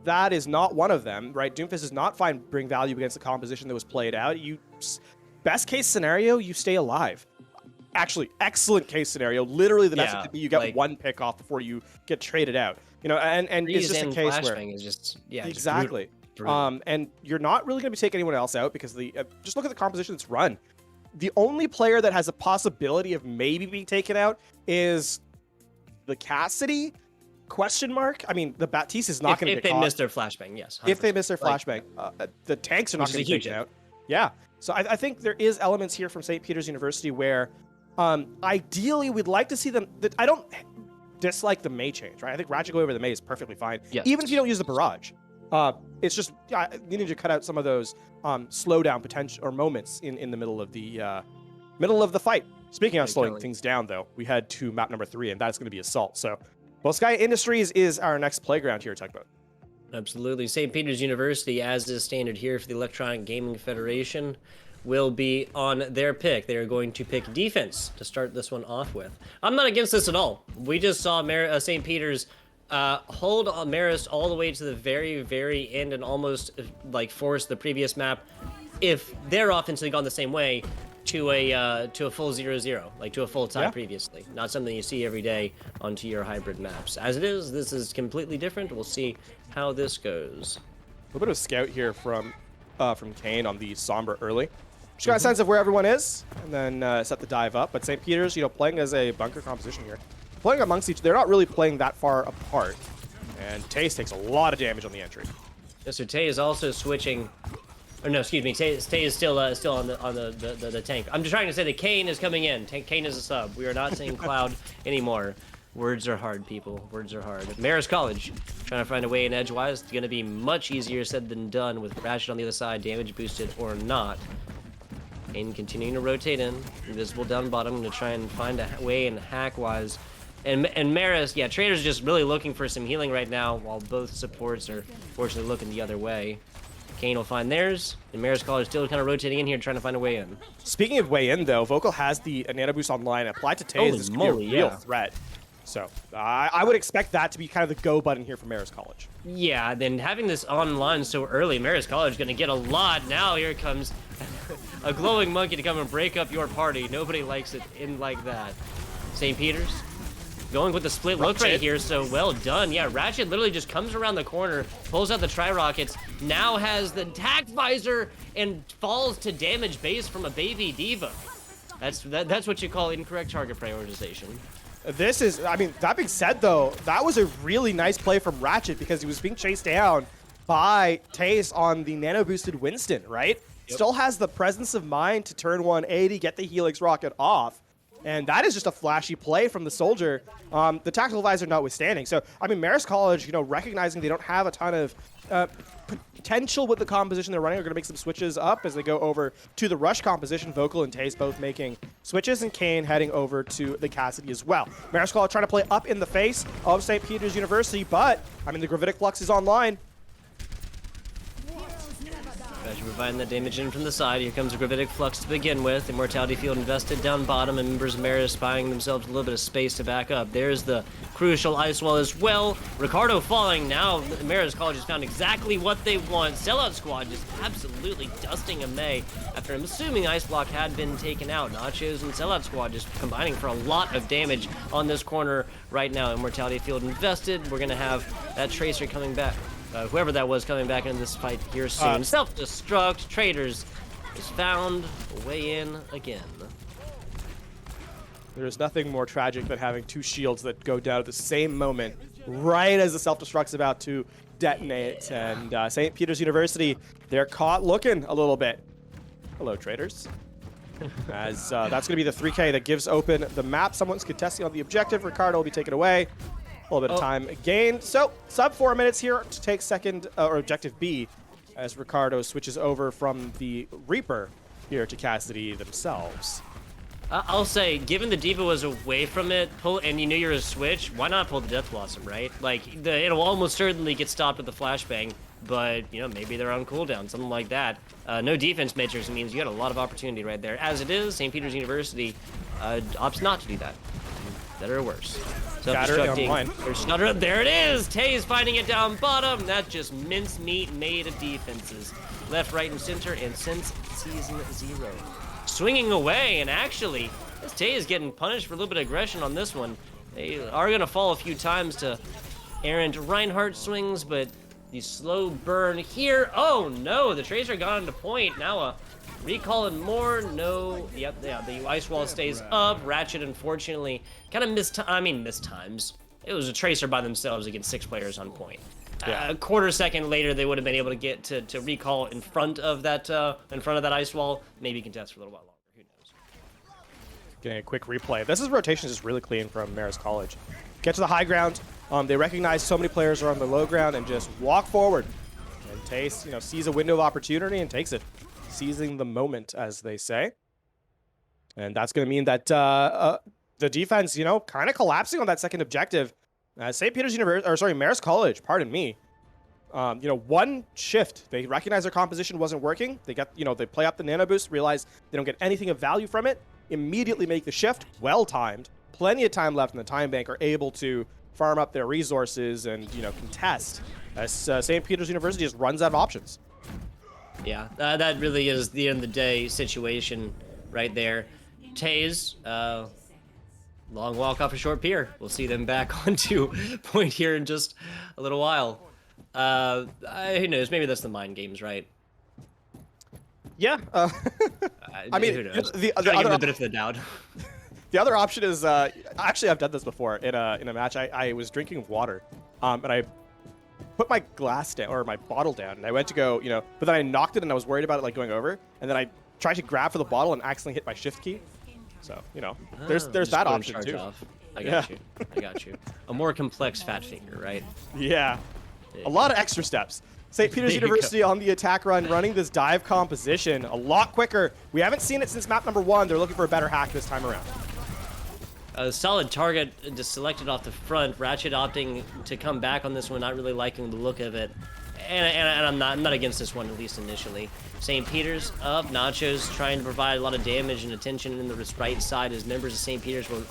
That is not one of them, right? Doomfist does not bring value against the composition that was played out. Best case scenario, you stay alive. Actually, excellent case scenario. Literally, the best could be you get 1 pick off before you get traded out. And it's just a case where is just exactly. Just brutal. And you're not really going to be taking anyone else out because just look at the composition that's run. The only player that has a possibility of maybe being taken out is the Cassidy ? I mean, the Baptiste is not going to get caught. If they miss their flashbang, yes. 100%. If they miss their flashbang, the tanks are not going to be taken out. Yeah. So I think there is elements here from St. Peter's University where ideally we'd like to see them. I don't dislike the Mei change, right? I think Ratchet go over the Mei is perfectly fine, even if you don't use the Barrage. It's just you need to cut out some of those slowdown potential or moments in the middle of the fight. Speaking of slowing things down, though, we head to map number 3, and that's going to be Assault. So, Sky Industries is our next playground here at Tugboat. Absolutely. St. Peter's University, as is standard here for the Electronic Gaming Federation, will be on their pick. They are going to pick defense to start this one off with. I'm not against this at all. We just saw St. Peter's hold on Marist all the way to the very, very end and almost force the previous map, if their offense had gone the same way, to a full 0-0, to a full tie previously. Not something you see every day onto your hybrid maps. As it is, this is completely different. We'll see how this goes. A little bit of scout here from Kane on the Sombra early. Just got a sense of where everyone is, and then set the dive up. But St. Peter's, playing as a bunker composition here. Playing amongst each, they're not really playing that far apart. And Taze takes a lot of damage on the entry. Mr. Tay is also switching. Or no, excuse me. Tay is still on the tank. I'm just trying to say that Kane is coming in. Kane is a sub. We are not saying Cloud anymore. Words are hard, people. Words are hard. Marist College trying to find a way in edgewise. It's going to be much easier said than done with Ratchet on the other side, damage boosted or not. And continuing to rotate in. Invisible down bottom. Going to try and find a way in hack-wise. And Marist, yeah, Trader's just really looking for some healing right now, while both supports are fortunately looking the other way. Kane will find theirs, and Marist College still kind of rotating in here, trying to find a way in. Speaking of way in, though, Vocal has the Nano Boost online. Applied to Taze is going to be a real threat. So I would expect that to be kind of the go button here for Marist College. Yeah, then having this online so early, Marist College is going to get a lot. Now here comes a glowing monkey to come and break up your party. Nobody likes it in like that. St. Peter's going with the split look right here, so well done. Yeah, Ratchet literally just comes around the corner, pulls out the Tri-Rockets, now has the tac visor, and falls to damage base from a baby diva. That's what you call incorrect target prioritization. This is, I mean, that being said, though, that was a really nice play from Ratchet because he was being chased down by Taze on the nano-boosted Winston, right? Yep. Still has the presence of mind to turn 180, get the Helix Rocket off. And that is just a flashy play from the Soldier, the tactical advisor notwithstanding. So, I mean, Marist College, recognizing they don't have a ton of potential with the composition they're running, are going to make some switches up as they go over to the Rush composition. Vocal and Taze both making switches, and Kane heading over to the Cassidy as well. Marist College trying to play up in the face of St. Peter's University, but, I mean, the Gravitic Flux is online. As you're providing that damage in from the side, here comes a Gravitic Flux to begin with. Immortality Field invested down bottom, and members of Marist buying themselves a little bit of space to back up. There's the crucial Ice Wall as well. Ricardo falling. Now Marist College has found exactly what they want. Sellout Squad just absolutely dusting a May after I'm assuming Ice Block had been taken out. Nachos and Sellout Squad just combining for a lot of damage on this corner right now. Immortality Field invested. We're going to have that Tracer coming back. Whoever that was coming back into this fight here soon. Self-destruct. Traders is found a way in again. There's nothing more tragic than having two shields that go down at the same moment, right as the self-destruct's about to detonate. And St. Peter's University, they're caught looking a little bit. Hello, Traders. As that's going to be the 3K that gives open the map. Someone's contesting on the objective. Ricardo will be taken away. A little bit of time gained. So, sub 4 minutes here to take second, or objective B, as Ricardo switches over from the Reaper here to Cassidy themselves. I'll say, given the Diva was away from it, and you knew you were a switch, why not pull the Death Blossom, right? Like, it'll almost certainly get stopped with the Flashbang, but, maybe they're on cooldown, something like that. No defense matrix means you got a lot of opportunity right there. As it is, St. Peter's University opts not to do that. Better or worse. Self-destructing. There it is! Taze finding it down bottom. That's just mincemeat made of defenses. Left, right, and center, and since Season 0. Swinging away, and actually, this Taze getting punished for a little bit of aggression on this one. They are going to fall a few times to errant Reinhardt swings, but the slow burn here. Oh no, the Tracer got into point. Now a recall and more. No, yep, yeah, the Ice Wall stays up. Ratchet, unfortunately, kind of missed times. It was a Tracer by themselves against 6 players on point. Yeah. A quarter second later, they would have been able to get to recall in front of that Ice Wall. Maybe contest for a little while longer. Who knows? Getting a quick replay. This rotation is really clean from Marist College. Get to the high ground. They recognize so many players are on the low ground and just walk forward. And Taze, sees a window of opportunity and takes it, seizing the moment, as they say. And that's going to mean that the defense, kind of collapsing on that second objective. St. Peter's University, or sorry, Marist College, pardon me. One shift, they recognize their composition wasn't working. They got, they play up the nano boost, realize they don't get anything of value from it, immediately make the shift, well timed, plenty of time left in the time bank, are able to farm up their resources and, contest as St. Peter's University just runs out of options. Yeah, that really is the end of the day situation right there. Taze, long walk off a short pier. We'll see them back onto point here in just a little while. Who knows? Maybe that's the mind games, right? Yeah. I mean, who knows? the Give other them a bit of the doubt. The other option is actually I've done this before in a match. I was drinking water, and I put my glass down or my bottle down, and I went to go, but then I knocked it, and I was worried about it like going over, and then I tried to grab for the bottle and accidentally hit my shift key. So there's that option too. I got you. A more complex fat finger, right? Yeah, a lot of extra steps. St. Peter's University on the attack run, running this dive composition a lot quicker. We haven't seen it since map number 1. They're looking for a better hack this time around. A solid target just selected off the front. Ratchet opting to come back on this one, not really liking the look of it. And I'm not against this one, at least initially. St. Peter's up. Nachos trying to provide a lot of damage and attention in the right side as members of St. Peter's were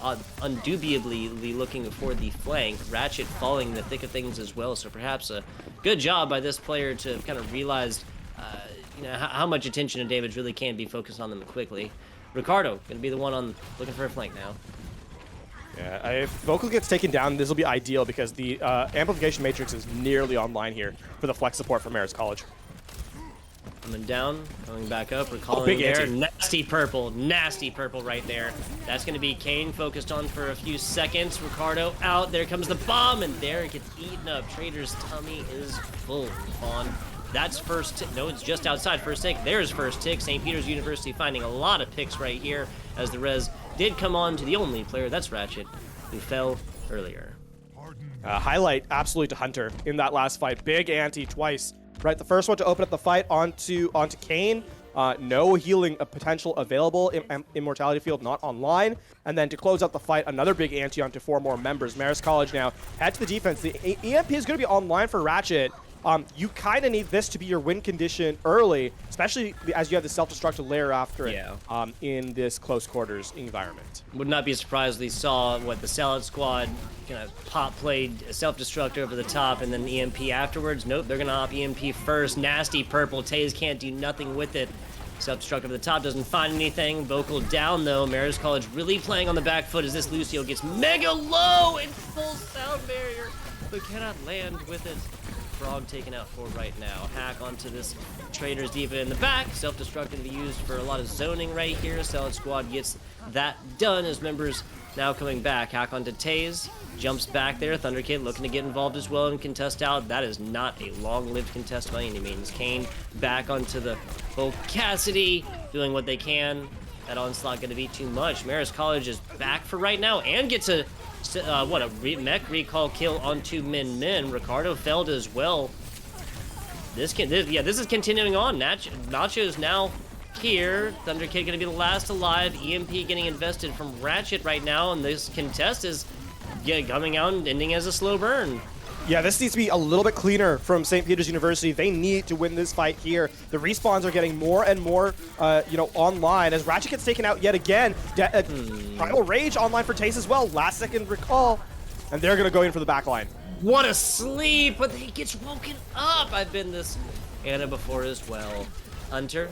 undubitably looking for the flank. Ratchet falling in the thick of things as well, so perhaps a good job by this player to kind of realize how much attention and damage really can be focused on them quickly. Ricardo going to be the one on looking for a flank now. Yeah, if Vocal gets taken down, this will be ideal because the amplification matrix is nearly online here for the flex support from Marist College. Coming down, going back up, recalling there. Nasty purple right there. That's going to be Kane focused on for a few seconds. Ricardo out. There comes the bomb, and there it gets eaten up. Trader's tummy is full on. That's first tick. No, it's just outside first tick. There's first tick. St. Peter's University finding a lot of picks right here as the res did come on to the only player, that's Ratchet, who fell earlier. Highlight absolutely to Hunter in that last fight. Big anti twice. Right, the first one to open up the fight onto Kane. No healing potential available. Immortality field not online. And then to close out the fight, another big anti onto 4 more members. Marist College now head to the defense. The EMP is going to be online for Ratchet. You kind of need this to be your win condition early, especially as you have the self-destructive layer after it in this close quarters environment. Would not be surprised if we saw what the Salad Squad kind of pop played self-destruct over the top and then EMP afterwards. Nope, they're going to op EMP first. Nasty purple. Taze can't do nothing with it. Self-destruct over the top, doesn't find anything. Vocal down though. Marist College really playing on the back foot as this Lucio gets mega low and full sound barrier, but cannot land with it. Frog taken out for right now. Hack onto this Trader's Diva in the back. Self-destruct to be used for a lot of zoning right here. Salad Squad gets that done as members now coming back. Hack onto Taze. Jumps back there. Thunder Kid looking to get involved as well and contest out. That is not a long-lived contest by any means. Kane back onto the Cassidy, doing what they can. That onslaught going to be too much. Marist College is back for right now and gets a mech recall kill onto Min. Ricardo failed as well. This is continuing on. Nacho's now here. Thunder Kid going to be the last alive. EMP getting invested from Ratchet right now, and this contest is coming out and ending as a slow burn. Yeah, this needs to be a little bit cleaner from St. Peter's University. They need to win this fight here. The respawns are getting more and more, online as Ratchet gets taken out yet again. Primal Rage online for Taze as well. Last second recall, and they're gonna go in for the back line. What a sleep, but he gets woken up. I've been this Anna before as well. Hunter,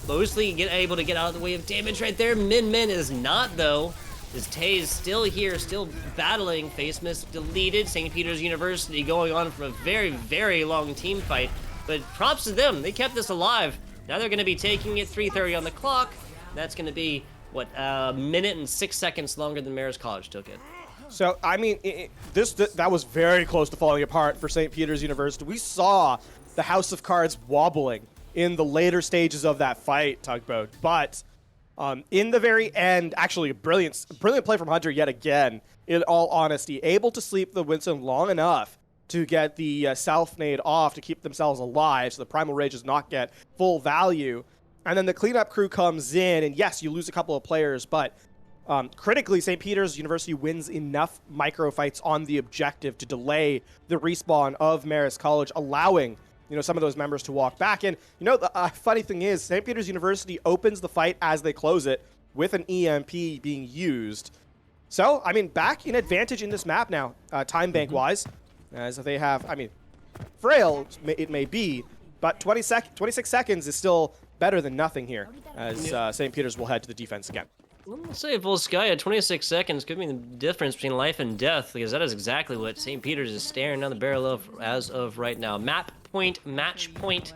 mostly able to get out of the way of damage right there. Min is not though. Is Taze still here, still battling? Face mist deleted. St. Peter's University going on from a very, very long team fight. But props to them. They kept this alive. Now they're going to be taking it 3:30 on the clock. That's going to be, what, a minute and 6 seconds longer than Marist College took it. So, I mean, that was very close to falling apart for St. Peter's University. We saw the House of Cards wobbling in the later stages of that fight, Tugboat. But in the very end, actually a brilliant play from Hunter yet again, in all honesty. Able to sleep the Winston long enough to get the self-nade off to keep themselves alive so the Primal Rage does not get full value. And then the cleanup crew comes in, and yes, you lose a couple of players, but critically, St. Peter's University wins enough micro fights on the objective to delay the respawn of Marist College, allowing some of those members to walk back. And, the funny thing is, St. Peter's University opens the fight as they close it with an EMP being used. So, I mean, back in advantage in this map now, time bank-wise, as they have, frail it may be, but 26 seconds is still better than nothing here, as St. Peter's will head to the defense again. Let's say Full Sky at 26 seconds could be the difference between life and death, because that is exactly what St. Peter's is staring down the barrel of as of right now. Map point, match point,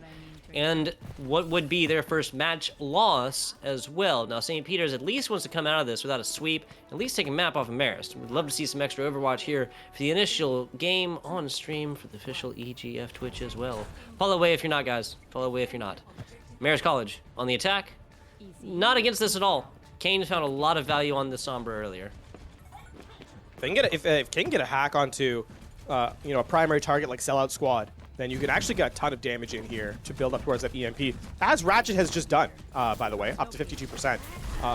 and what would be their first match loss as well. Now, St. Peter's at least wants to come out of this without a sweep, at least take a map off of Marist. We'd love to see some extra Overwatch here for the initial game on stream for the official EGF Twitch as well. Follow away if you're not, guys. Follow away if you're not. Marist College on the attack. Not against this at all. Kane found a lot of value on the Sombra earlier. If Kane can get a hack onto a primary target like Sellout Squad, then you can actually get a ton of damage in here to build up towards that EMP, as Ratchet has just done, by the way, up to 52%,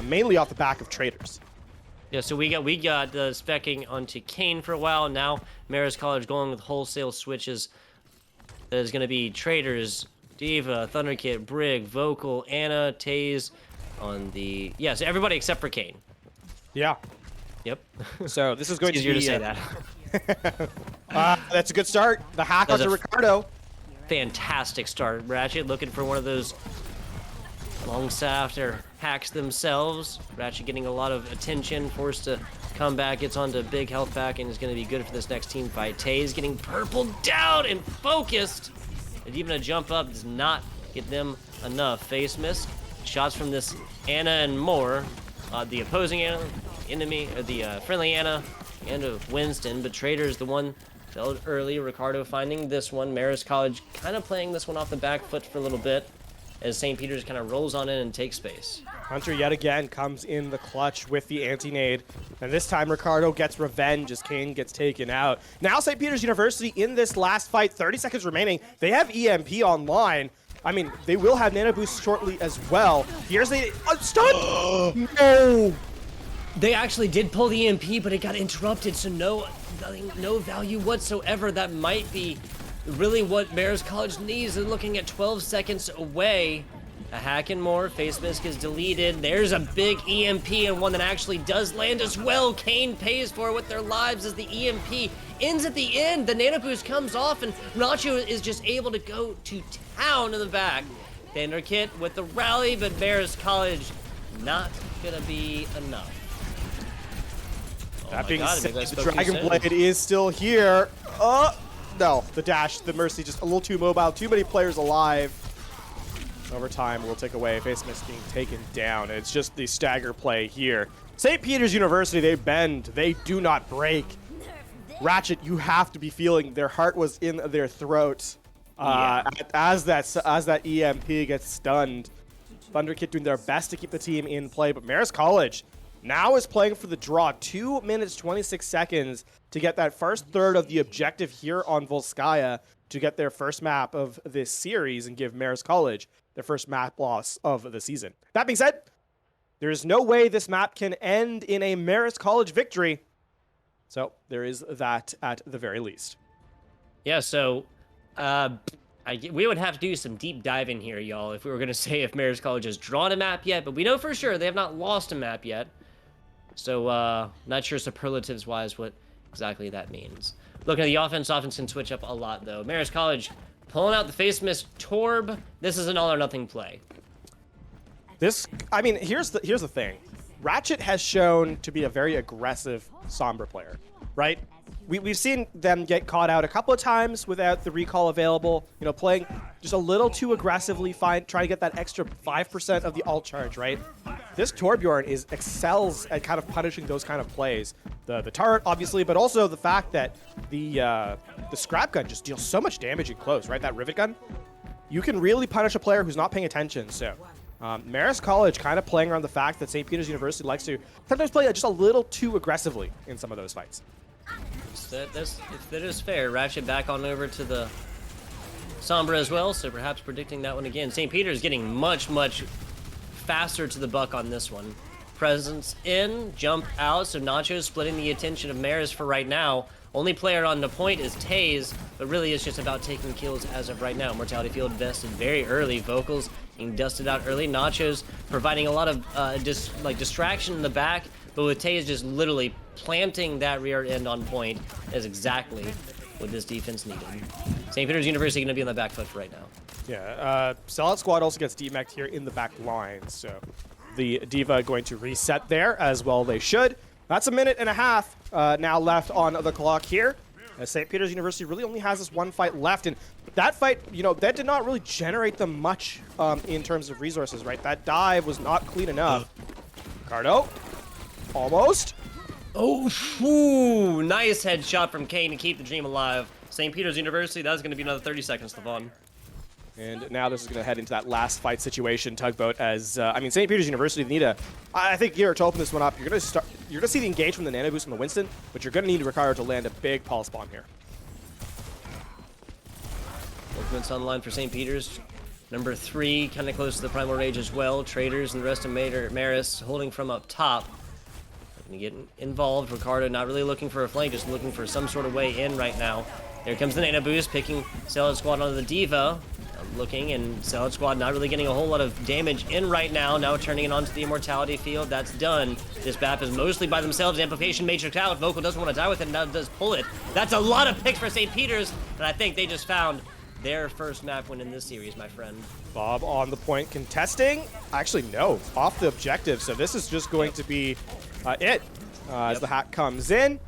mainly off the back of Traders. Yeah, so we got the specking onto Kane for a while. Now Marist College going with wholesale switches. That is going to be Traders, Diva, Thunder Kid, Brig, Vocal, Anna, Taze on the... Yeah, so everybody except for Kane. Yeah. Yep. So this is going to be... easier to say that. That's a good start. The hack onto Ricardo. Fantastic start. Ratchet looking for one of those long shaft or hacks themselves. Ratchet getting a lot of attention, forced to come back, gets onto big health pack, and is going to be good for this next team fight. Taze getting purpled down and focused. And even a jump up does not get them enough. Face mist. Shots from this Anna and more. The opposing Anna, the friendly Anna, and of Winston, but Trader's the one failed early. Ricardo finding this one. Marist College kind of playing this one off the back foot for a little bit as St. Peter's kind of rolls on in and takes space. Hunter yet again comes in the clutch with the anti-nade. And this time Ricardo gets revenge as Kane gets taken out. Now St. Peter's University in this last fight, 30 seconds remaining. They have EMP online. I mean, they will have Nano Boost shortly as well. Here's the stun! No! They actually did pull the EMP, but it got interrupted, so no value whatsoever. That might be really what Marist College needs. They're looking at 12 seconds away. A hack and more, face mask is deleted. There's a big EMP and one that actually does land as well. Kane pays for it with their lives as the EMP ends at the end. The Nano Boost comes off and Nacho is just able to go to town in the back. Thunder Kit with the rally, but Marist College not gonna be enough. That being said, the Dragon Blade is still here. No, the dash, the Mercy just a little too mobile, too many players alive. Over time, will take away. Face Mist being taken down. It's just the stagger play here. St. Peter's University, they bend. They do not break. Ratchet, you have to be feeling their heart was in their throat as that EMP gets stunned. Thunder Kit doing their best to keep the team in play, but Marist College now is playing for the draw. 2 minutes, 26 seconds to get that first third of the objective here on Volskaya to get their first map of this series and give Marist College their first map loss of the season. That being said, there is no way this map can end in a Marist College victory. So there is that at the very least. Yeah, so we would have to do some deep diving here, y'all, if we were going to say if Marist College has drawn a map yet, but we know for sure they have not lost a map yet. So not sure superlatives-wise what exactly that means. Looking at the offense can switch up a lot, though. Marist College pulling out the face mist Torb. This is an all-or-nothing play. I mean, here's the thing. Ratchet has shown to be a very aggressive Sombra player, right? We've seen them get caught out a couple of times without the recall available, you know, playing just a little too aggressively, trying to get that extra 5% of the ult charge, right? This Torbjorn excels at kind of punishing those kind of plays. The turret, obviously, but also the fact that the scrap gun just deals so much damage in close, right? That rivet gun. You can really punish a player who's not paying attention, so... Marist College kind of playing around the fact that St. Peter's University likes to sometimes play just a little too aggressively in some of those fights. That is fair. Ratchet back on over to the Sombra as well, so perhaps predicting that one again. St. Peter's getting much, much faster to the buck on this one. Presence in, jump out, so Nacho's splitting the attention of Marist for right now. Only player on the point is Taze, but really it's just about taking kills as of right now. Mortality Field vested very early. Vocals being dusted out early. Nacho's providing a lot of distraction in the back, but with Taze just literally planting that rear end on point is exactly what this defense needed. St. Peter's University going to be on the back foot for right now. Yeah, Sellout Squad also gets demeched here in the back line, so the D.Va going to reset there as well they should. That's a minute and a half now left on the clock here. St. Peter's University really only has this one fight left, and that fight, you know, that did not really generate them much in terms of resources, right? That dive was not clean enough. Ricardo, almost. Oh, ooh, nice headshot from Kane to keep the dream alive. St. Peter's University, that's going to be another 30 seconds, Stefan. And now this is going to head into that last fight situation, Tugboat, as, I mean, St. Peter's University need a... I think here, to open this one up, you're going to see the engage from the Nano Boost from the Winston, but you're going to need Ricardo to land a big pulse bomb here. Movements online for St. Peter's. Number 3, kind of close to the Primal Rage as well. Traders and the rest of Marist holding from up top. Looking to get involved. Ricardo not really looking for a flank, just looking for some sort of way in right now. There comes the Nano Boost, picking Sellout Squad onto the D.Va. Looking, and Sellout Squad not really getting a whole lot of damage in right now. Now turning it onto the Immortality Field. That's done. This map is mostly by themselves. Amplification Matrix out. Vocal doesn't want to die with it, and now does pull it. That's a lot of picks for St. Peter's, and I think they just found their first map win in this series, my friend. Bob on the point contesting. Actually, no. Off the objective, so this is just going to be it. As the hack comes in,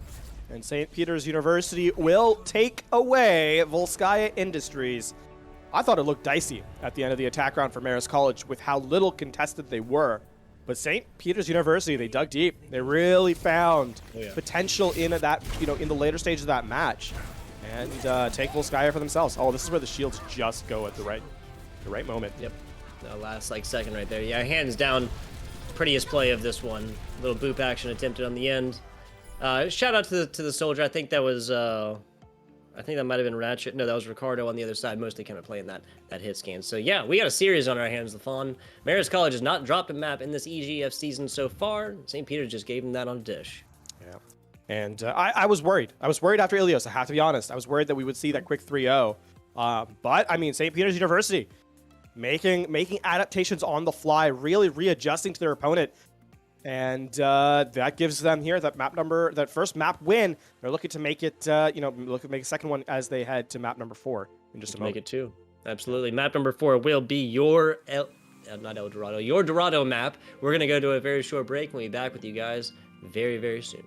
and St. Peter's University will take away Volskaya Industries. I thought it looked dicey at the end of the attack round for Marist College with how little contested they were. But St. Peter's University, they dug deep. They really found potential in that, you know, in the later stages of that match, and take Volskaya for themselves. Oh, this is where the shields just go at the right moment. Yep, the last second right there. Yeah, hands down. prettiest play of this one. Little boop action attempted on the end. Shout out to the soldier. I think that was I think that might have been Ratchet. No, that was Ricardo on the other side, mostly kind of playing that hit scan. So yeah, we got a series on our hands, LaFon. Marist College has not dropped a map in this EGF season so far. St. Peter's just gave him that on a dish. Yeah. And I was worried. I was worried after Ilios, I have to be honest. I was worried that we would see that quick 3-0. But, I mean, St. Peter's University making adaptations on the fly, really readjusting to their opponent. And that gives them here that first map win. They're looking to make it, look to make a second one as they head to map number 4 in just a moment. Make it 2. Absolutely. Map number 4 will be your not El Dorado, your Dorado map. We're going to go to a very short break. We'll be back with you guys very, very soon.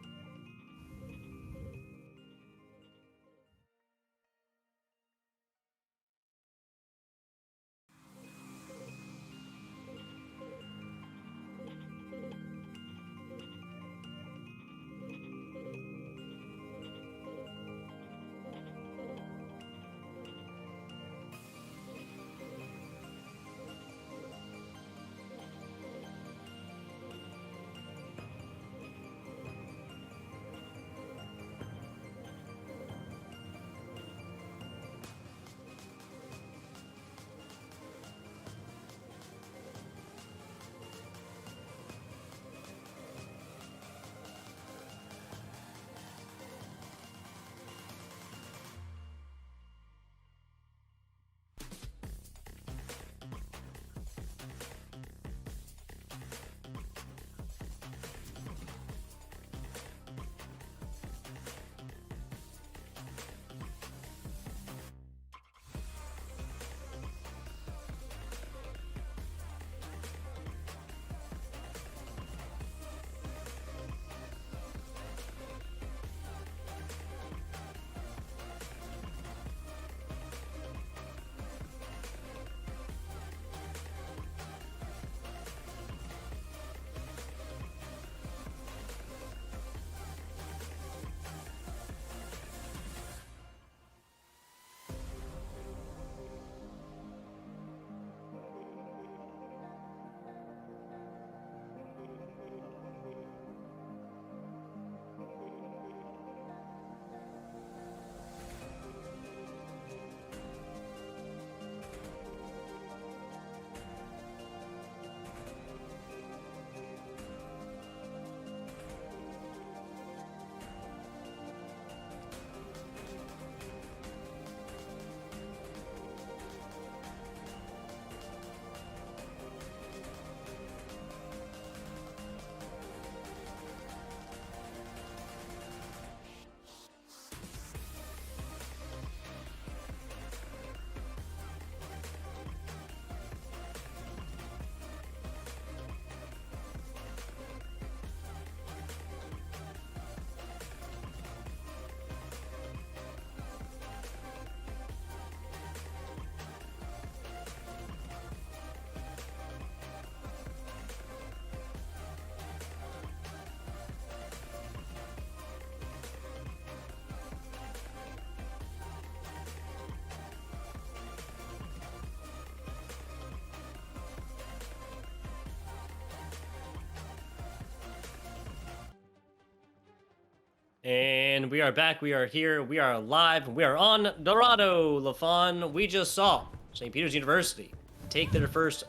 And we are back. We are here. We are live. We are on Dorado, LaFon. We just saw St. Peter's University take their first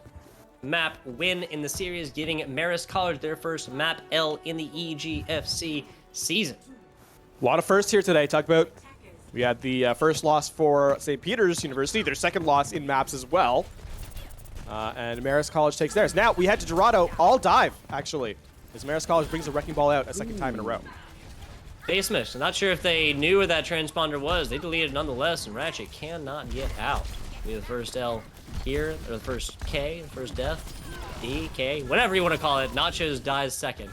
map win in the series, giving Marist College their first map L in the EGFC season. A lot of firsts here today. Talk about, we had the first loss for St. Peter's University, their second loss in maps as well. And Marist College takes theirs. Now we head to Dorado, all dive, actually, as Marist College brings the Wrecking Ball out a second time in a row. Base miss. I'm not sure if they knew where that transponder was. They deleted it nonetheless, and Ratchet cannot get out. We have the first L here, or the first K, the first death. D, K, whatever you want to call it. Nachos dies second.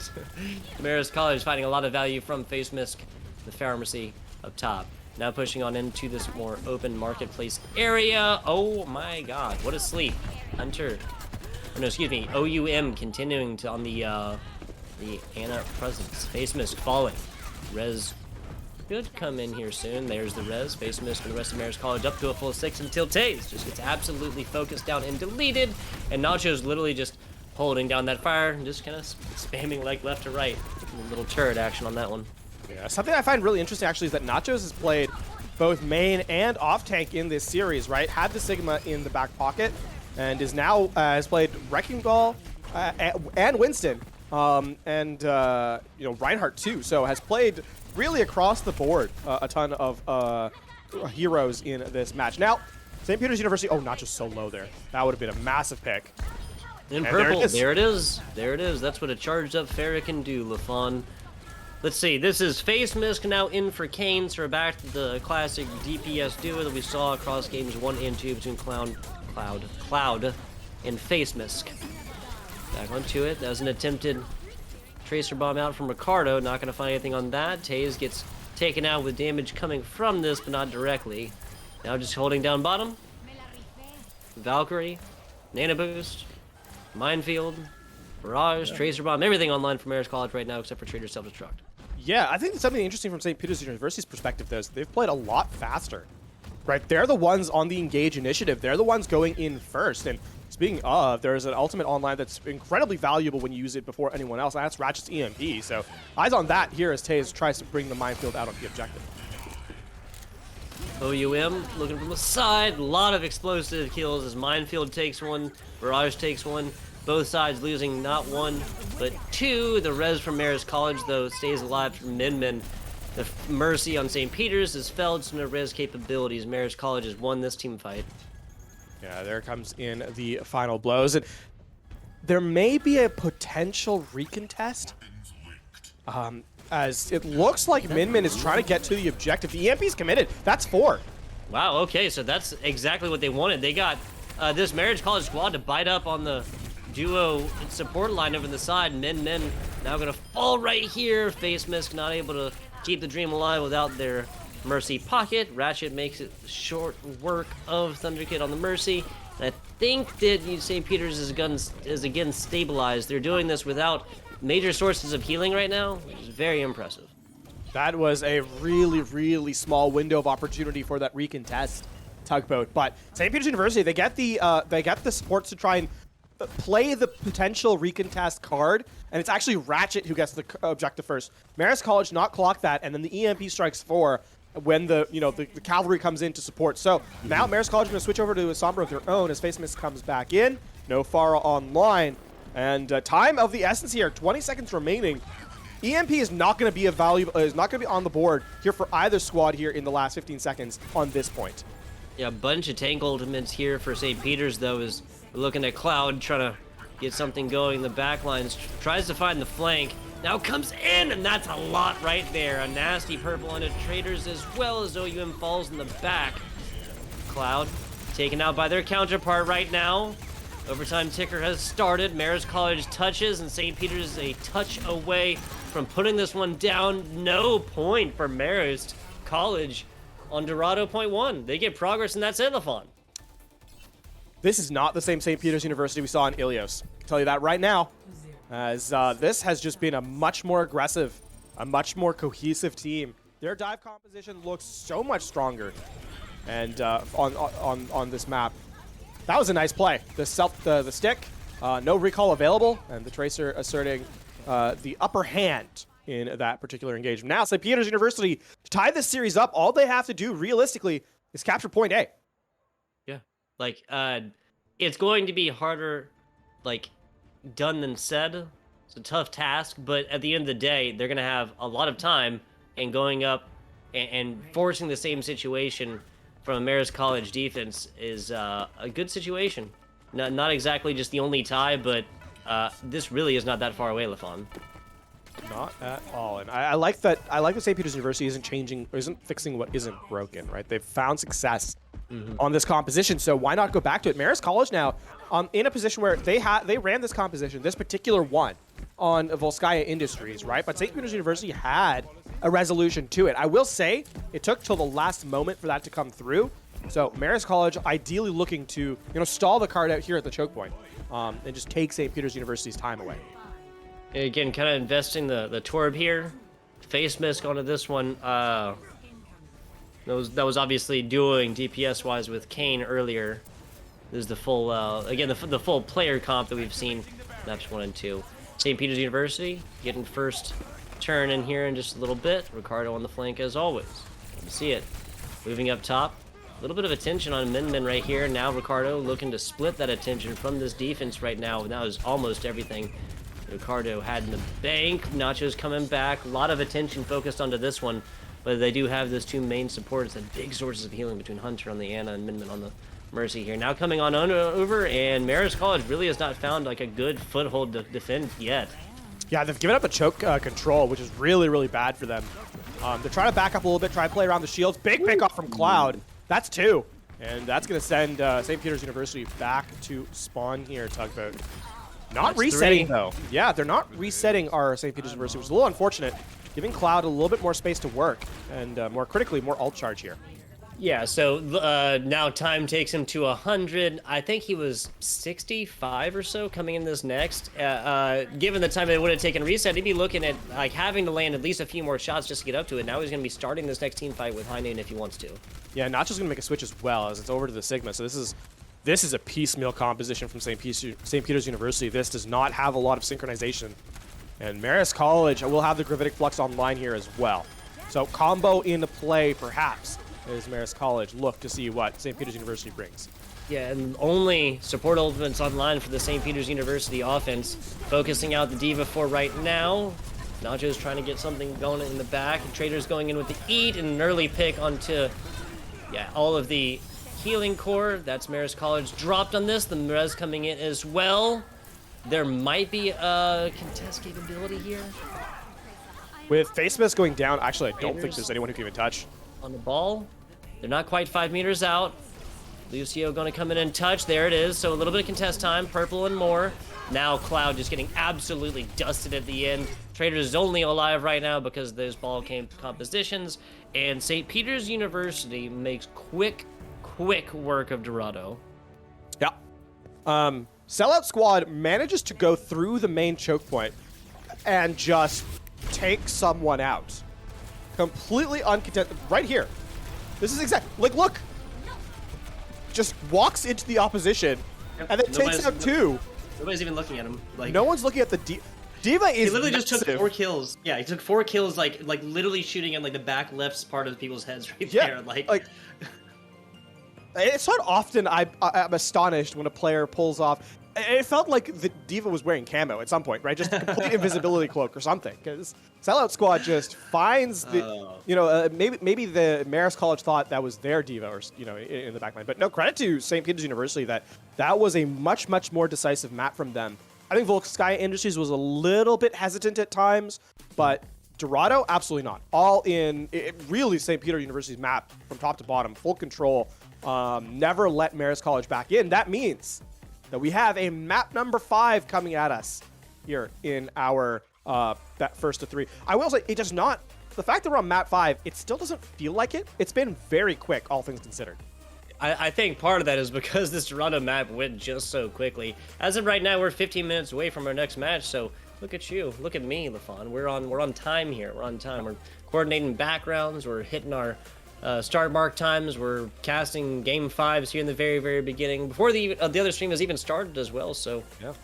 Marist College is finding a lot of value from Face Misk, the Pharmacy up top. Now pushing on into this more open marketplace area. Oh my god, what a sleep. Hunter, no, excuse me, OUM continuing to on the Ana presence. Face Misk falling. Res should come in here soon. There's the res. Face Misk for the rest of Marist College up to a full 6 until Taze just gets absolutely focused down and deleted. And Nacho's literally just holding down that fire and just kind of spamming like left to right. A little turret action on that one. Yeah, something I find really interesting actually is that Nachos has played both main and off tank in this series, right? Had the Sigma in the back pocket and is now has played Wrecking Ball and Winston and you know, Reinhardt too. So has played really across the board a ton of heroes in this match. Now, St. Peter's University, oh, Nachos so low there. That would have been a massive pick. In purple, there it is. There it is. That's what a charged up Pharah can do, Lafon. Let's see, this is Face Misk now in for Kane, so we're back to the classic DPS duo that we saw across games 1 and 2 between Cloud and Face Misk. Back onto it. That was an attempted Tracer Bomb out from Ricardo. Not going to find anything on that. Taze gets taken out with damage coming from this, but not directly. Now just holding down bottom. Valkyrie, Nano Boost, Minefield, Barrage, Tracer Bomb, everything online from Marist College right now except for Trader Self-Destruct. Yeah, I think something interesting from St. Peter's University's perspective, though, is they've played a lot faster. Right? They're the ones on the Engage initiative. They're the ones going in first. And speaking of, there's an ultimate online that's incredibly valuable when you use it before anyone else, and that's Ratchet's EMP. So eyes on that here as Taze tries to bring the Minefield out on the objective. OUM looking from the side, a lot of explosive kills as Minefield takes one, Barrage takes one. Both sides losing not one, but two. The res from Marist College, though, stays alive from Min. The Mercy on St. Peter's is felled to no res capabilities. Marist College has won this team fight. Yeah, there comes in the final blows. And there may be a potential recontest. As it looks like Min is trying to get to the objective. The EMP's committed. That's 4. Wow, okay, so that's exactly what they wanted. They got this Marist College squad to bite up on the duo support line over the side. Min now gonna fall right here. Face Misk not able to keep the dream alive without their Mercy pocket. Ratchet makes it short work of Thunder Kid on the Mercy. And I think that St. Peter's is again stabilized. They're doing this without major sources of healing right now, which is very impressive. That was a really, really small window of opportunity for that recontest, Tugboat. But St. Peter's University, they get the supports to try and play the potential recontest card, and it's actually Ratchet who gets the objective first. Marist College not clock that, and then the EMP strikes 4 when the cavalry comes in to support. So now Marist College is going to switch over to a Sombra of their own as Face Mist comes back in. No Pharah online, and time of the essence here. 20 seconds remaining. EMP is not going to be on the board here for either squad here in the last 15 seconds on this point. Yeah, a bunch of tank ultimates here for St. Peter's though. Is we're looking at Cloud trying to get something going. The back lines tries to find the flank. Now comes in, and that's a lot right there. A nasty purple on the Traders as well as OUM falls in the back. Cloud taken out by their counterpart right now. Overtime ticker has started. Marist College touches, and St. Peter's is a touch away from putting this one down. No point for Marist College on Dorado .1. They get progress, and that's it, Lafon. This is not the same St. Peter's University we saw in Ilios. I'll tell you that right now, as this has just been a much more aggressive, a much more cohesive team. Their dive composition looks so much stronger, and on this map. That was a nice play. The stick, no recall available, and the Tracer asserting the upper hand in that particular engagement. Now, St. Peter's University, to tie this series up, all they have to do realistically is capture point A. Yeah, like it's going to be harder, like, done than said. It's a tough task, but at the end of the day, they're gonna have a lot of time, and going up and forcing the same situation from Marist College defense is a good situation. Not exactly just the only tie, but this really is not that far away, Lafon. Not at all, and I like that. I like that St. Peter's University isn't fixing what isn't broken. Right? They've found success on this composition, so why not go back to it? Marist College now in a position where they ran this composition, this particular one, on Volskaya Industries, right? But St. Peter's University had a resolution to it. I will say it took till the last moment for that to come through. So Marist College ideally looking to stall the card out here at the choke point and just take St. Peter's University's time away. Again, kind of investing the Torb here. Face Misk onto this one. That was obviously doing DPS wise with Kane earlier. This is the full again the full player comp that we've seen maps 1 and 2. St. Peter's University getting first turn in here in just a little bit. Ricardo on the flank as always. You can see it. Moving up top. A little bit of attention on Min right here. Now Ricardo looking to split that attention from this defense right now. That was almost everything Ricardo had in the bank. Nacho's coming back. A lot of attention focused onto this one. But they do have those two main supports and big sources of healing between Hunter on the Ana and Min on the Mercy here. Now coming on over, and Marist College really has not found like a good foothold to defend yet. Yeah, they've given up a choke control, which is really, really bad for them. They're trying to back up a little bit, try to play around the shields. Big pick off from Cloud. That's 2. And that's going to send St. Peter's University back to spawn here, Tugboat. Not That's resetting, 3. though. Yeah, they're not resetting our St. Peter's University, which is a little unfortunate, giving Cloud a little bit more space to work, and more critically, more ult charge here. Yeah, so now time takes him to 100. I think he was 65 or so coming in this next. Given the time it would have taken reset, he'd be looking at like having to land at least a few more shots just to get up to it. Now he's going to be starting this next team fight with High Noon if he wants to. Yeah, Nacho's going to make a switch as well, as it's over to the Sigma. So this is a piecemeal composition from St. Peter's University. This does not have a lot of synchronization. And Marist College will have the Gravitic Flux online here as well. So combo into play, perhaps, as Marist College look to see what St. Peter's University brings. Yeah, and only support ultimates online for the St. Peter's University offense. Focusing out the Diva for right now. Nacho's trying to get something going in the back. And Trader's going in with the Eat and an early pick onto, yeah, all of the healing core. That's Marist College dropped on this. The res coming in as well. There might be a contest capability here. With face mist going down, actually, I don't think there's anyone who can even touch. On the ball. They're not quite 5 meters out. Lucio going to come in and touch. There it is. So a little bit of contest time. Purple and more. Now Cloud just getting absolutely dusted at the end. Trader's is only alive right now because those ball compositions. And St. Peter's University makes quick work of Dorado. Yeah. Sellout Squad manages to go through the main choke point and just take someone out. Completely uncontested. Right here. This is exact. Like, look. Just walks into the opposition and then takes out 2. Nobody's even looking at him. Like, no one's looking at the Diva is he literally massive. just took 4 kills. Yeah, he took 4 kills, like literally shooting at like the back left part of people's heads right there. Like it's not often I'm astonished when a player pulls off. It felt like the Diva was wearing camo at some point, right? Just a complete invisibility cloak or something. Because Sellout Squad just finds the, maybe the Marist College thought that was their Diva, or in the backline. But no, credit to St. Peter's University that was a much more decisive map from them. I think Volskaya Industries was a little bit hesitant at times, but Dorado, absolutely not. All in, really St. Peter University's map from top to bottom, full control. Never let Marist College back in. That means that we have a map number 5 coming at us here in our that first to 3. I will say, it does not, the fact that we're on map 5, it still doesn't feel like it. It's been very quick, all things considered. I think part of that is because this Dorado map went just so quickly. As of right now, we're 15 minutes away from our next match, so look at you. Look at me, LaFon. We're on time here. We're on time. We're coordinating backgrounds. We're hitting our start mark times. We're casting game 5s here in the very beginning before the other stream has even started as well. So yeah,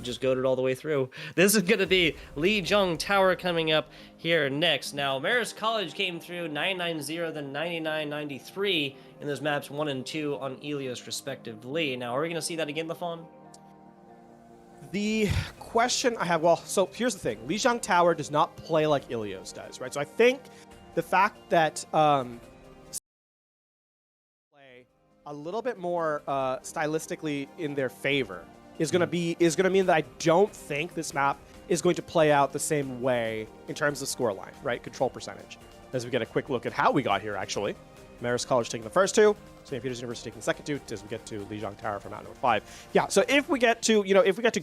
just goaded all the way through. This is going to be Lijiang Tower coming up here next. Now Marist College came through 990 then 9993 in those maps 1 and 2 on Elios respectively. Now are we going to see that again, LaFon? The question I have, well, so here's the thing. Lijiang Tower does not play like Ilios does, right? So I think the fact that play a little bit more stylistically in their favor is going to mean that I don't think this map is going to play out the same way in terms of scoreline, right? Control percentage. As we get a quick look at how we got here, actually. Marist College taking the first 2, St. Peter's University taking the second 2, as we get to Lijiang Tower for map number 5. Yeah, so if we get to,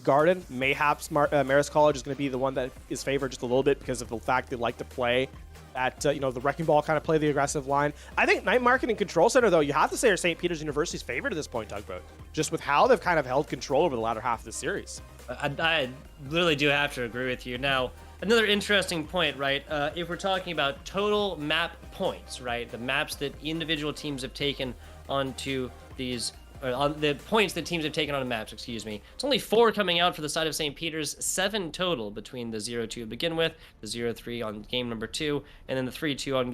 Garden, mayhaps Marist College is going to be the one that is favored just a little bit because of the fact they like to play at, the Wrecking Ball, kind of play the aggressive line. I think Night Market and Control Center, though, you have to say are St. Peter's University's favorite at this point, Tugboat, just with how they've kind of held control over the latter half of the series. I really do have to agree with you. Now, another interesting point, right? If we're talking about total map points, right? The maps that individual teams have taken onto these or on the points that teams have taken on maps, excuse me. It's only 4 coming out for the side of St. Peter's, 7 total between the 0-2 to begin with, the 0-3 on game number 2, and then the 3-2 on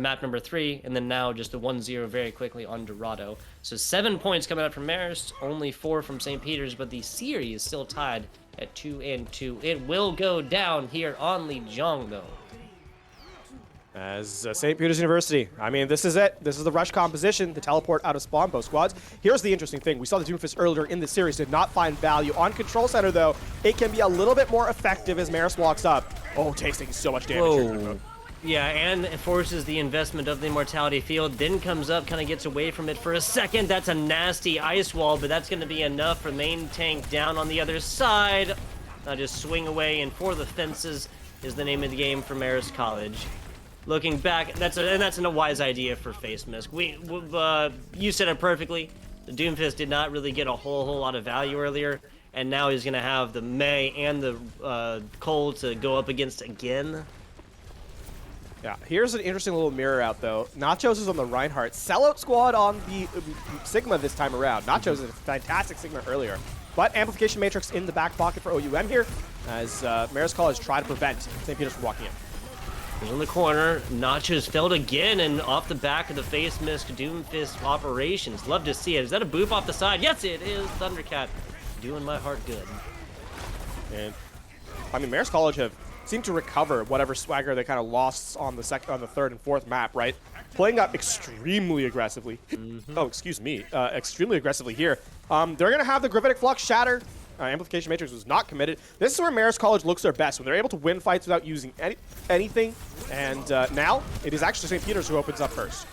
map number 3, and then now just the 1-0 very quickly on Dorado. So 7 points coming out from Marist, only 4 from St. Peter's, but the series still tied at 2-2. It will go down here on Lijiang, though. As St. Peter's University, I mean, this is it. This is the rush composition, the teleport out of spawn, both squads. Here's the interesting thing. We saw the Doomfist earlier in the series did not find value. On Control Center, though, it can be a little bit more effective as Marist walks up. Oh, tasting so much damage here. Yeah, and it forces the investment of the Immortality Field, then comes up, kind of gets away from it for a second. That's a nasty ice wall, but that's going to be enough for main tank down on the other side. Just swing away, and for the fences is the name of the game for Marist College. Looking back, that's a wise idea for Face Mist. You said it perfectly. The Doomfist did not really get a whole lot of value earlier, and now he's going to have the Mei and the Cole to go up against again. Yeah, here's an interesting little mirror out, though. Nachos is on the Reinhardt. Sellout squad on the Sigma this time around. Nachos is a fantastic Sigma earlier. But Amplification Matrix in the back pocket for OUM here, as Marist College try to prevent St. Peter's from walking in. He's in the corner. Nachos failed again, and off the back of the Face Mist Doomfist operations. Love to see it. Is that a boop off the side? Yes, it is. Thundercat doing my heart good. And I mean, Marist College have seemed to recover whatever swagger they kind of lost on the third and fourth map, right? Playing up extremely aggressively. Oh, excuse me. Extremely aggressively here. They're going to have the Gravitic Flux shatter. Amplification Matrix was not committed. This is where Marist College looks their best, when they're able to win fights without using anything. And now, it is actually St. Peter's who opens up first.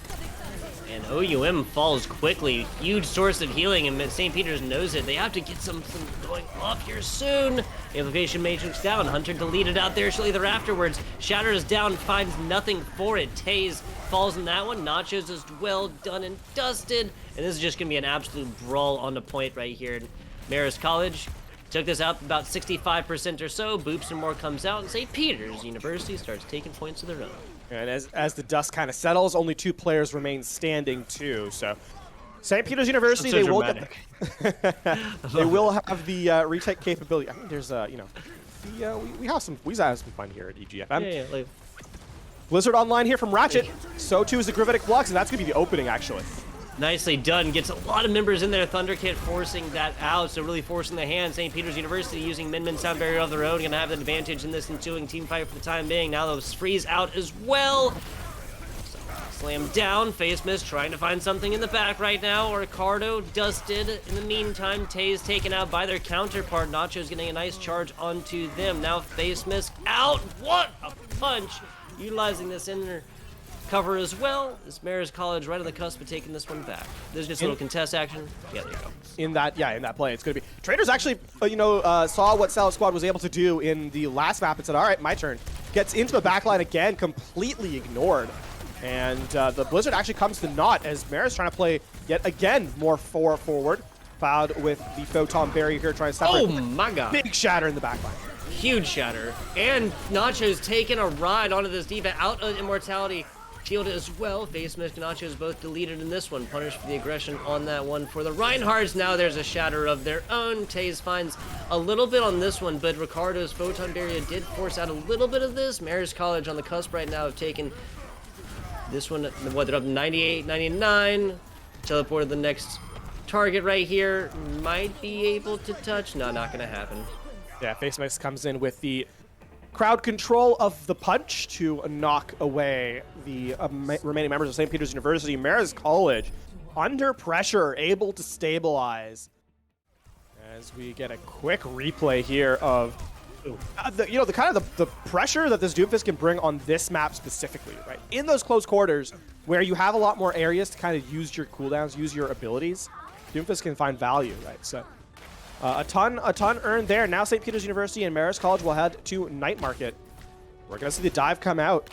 And OUM falls quickly. Huge source of healing, and St. Peter's knows it. They have to get something going off here soon. Amplification Matrix down. Hunter deleted out there shortly there afterwards. Shatter is down, finds nothing for it. Taze falls in that one. Nachos is well done and dusted. And this is just going to be an absolute brawl on the point right here. Marist College took this out about 65% or so. Boops and more comes out, and St. Peter's University starts taking points of their own. And as the dust kind of settles, only 2 players remain standing too. So St. Peter's University, So they dramatic. they will have the retake capability. I mean, there's we have some fun here at EGFM. Yeah, like, Blizzard Online here from Ratchet. So too is the Gravitic Flux, and that's gonna be the opening actually. nicely done. Gets a lot of members in there. Thundercat forcing that out, so really forcing the hand. St. Peter's University using Min Sound Barrier of their own, going to have an advantage in this ensuing team fight for the time being. Now those freeze out as well. Slam down. Face Mist trying to find something in the back right now. Ricardo dusted. In the meantime, Taze taken out by their counterpart. Nacho's getting a nice charge onto them. Now Face Mist out. What a punch! Utilizing this inner cover as well. This Marist College right on the cusp of taking this one back. There's just a little contest action. Yeah, there you go. In that play, it's going to be... Traders actually, saw what Salad Squad was able to do in the last map and said, all right, my turn. Gets into the backline again, completely ignored. And the Blizzard actually comes to naught as Marist trying to play yet again more forward. Cloud with the Photon Barrier here trying to separate. Oh my god. Big shatter in the backline. Huge shatter. And Nacho's taking a ride onto this D.Va out of Immortality Shield as well. Face Mist and Nachos both deleted in this one. Punished for the aggression on that one for the Reinhardts. Now there's a shatter of their own. Taze finds a little bit on this one, but Ricardo's Photon Barrier did force out a little bit of this. Marist College on the cusp right now have taken this one, what, they're up 98, 99. Teleported the next target right here. Might be able to touch. No, not gonna happen. Yeah, Face Mist comes in with the crowd control of the punch to knock away the remaining members of St. Peter's University. Marist College, under pressure, able to stabilize. As we get a quick replay here of the pressure that this Doomfist can bring on this map specifically, right? In those close quarters, where you have a lot more areas to kind of use your cooldowns, use your abilities, Doomfist can find value, right? So a ton earned there. Now St. Peter's University and Marist College will head to Night Market. We're gonna see the dive come out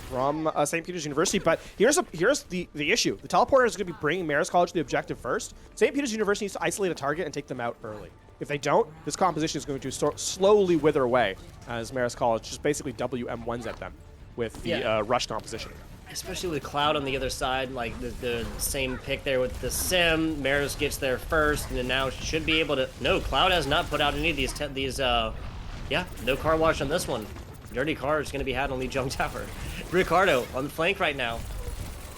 from St. Peter's University, but here's the issue. The teleporter is gonna be bringing Marist College to the objective first. St. Peter's University needs to isolate a target and take them out early. If they don't, this composition is going to slowly wither away as Marist College just basically WM1s at them with the rush composition. especially with Cloud on the other side, like the same pick there with the Sim. Marist gets there first, and then now should be able to. No, Cloud has not put out any of these. Yeah, no car wash on this one. Dirty car is going to be had on Lee Jong Tower. Ricardo on the flank right now.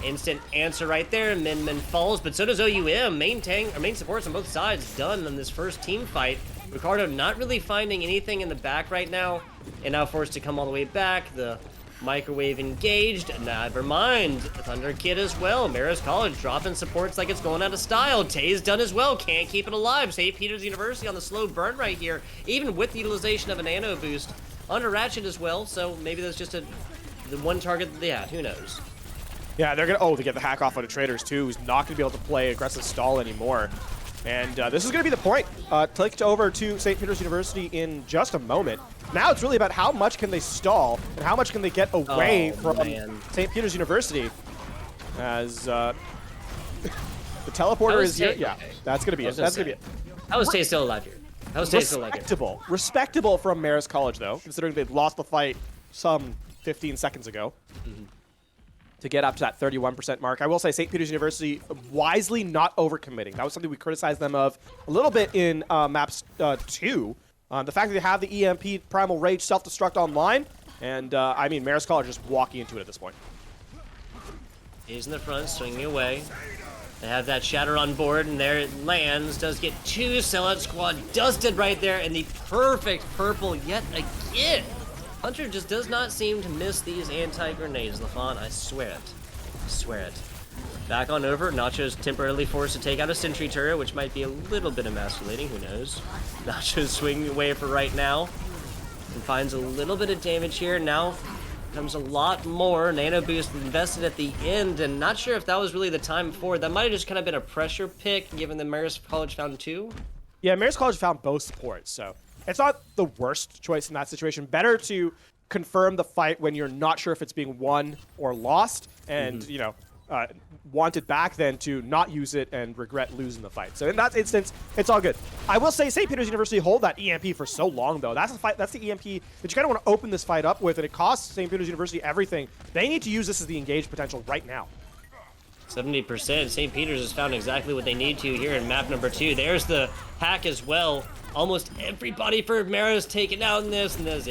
Instant answer right there. Min falls, but so does OUM. Main supports on both sides done in this first team fight. Ricardo not really finding anything in the back right now, and now forced to come all the way back. The microwave engaged. Never mind. Thunder Kid as well. Marist College dropping supports like it's going out of style. Tay's done as well. Can't keep it alive. St. Peter's University on the slow burn right here, even with the utilization of a nano boost. Under Ratchet as well, so maybe that's just the one target that they had. Who knows? Yeah, they're gonna. Oh, they get the hack off on the Traders too, who's not gonna be able to play aggressive stall anymore. And this is gonna be the point. Clicked over to St. Peter's University in just a moment. Now it's really about how much can they stall and how much can they get away from St. Peter's University. As the teleporter is here. Yeah, that's gonna be it. That's gonna be it. How is Tay still alive here? How is Tay still alive here? Respectable from Marist College though, considering they'd lost the fight some 15 seconds ago. To get up to that 31% mark. I will say St. Peter's University wisely not overcommitting. That was something we criticized them of a little bit in maps 2. The fact that they have the EMP Primal Rage self-destruct online, and I mean, Marist College just walking into it at this point. He's in the front, swinging away. They have that Shatter on board, and there it lands. Does get 2 Sellout Squad dusted right there, and the perfect purple yet again. Hunter just does not seem to miss these anti-grenades, LaFon. I swear it. I swear it. Back on over. Nacho's temporarily forced to take out a sentry turret, which might be a little bit emasculating. Who knows? Nacho's swinging away for right now. And finds a little bit of damage here. Now comes a lot more. Nano boost invested at the end, and not sure if that was really the time for. That might have just kind of been a pressure pick, given that Marist College found 2. Yeah, Marist College found both supports, so it's not the worst choice in that situation. Better to confirm the fight when you're not sure if it's being won or lost, and you know, want it back than to not use it and regret losing the fight. So in that instance, it's all good. I will say St. Peter's University hold that EMP for so long though. That's the fight. That's the EMP that you kind of want to open this fight up with, and it costs St. Peter's University everything. They need to use this as the engaged potential right now. 70%. St. Peter's has found exactly what they need to here in map number 2. There's the hack as well. Almost everybody for Marist taken out in this, and there's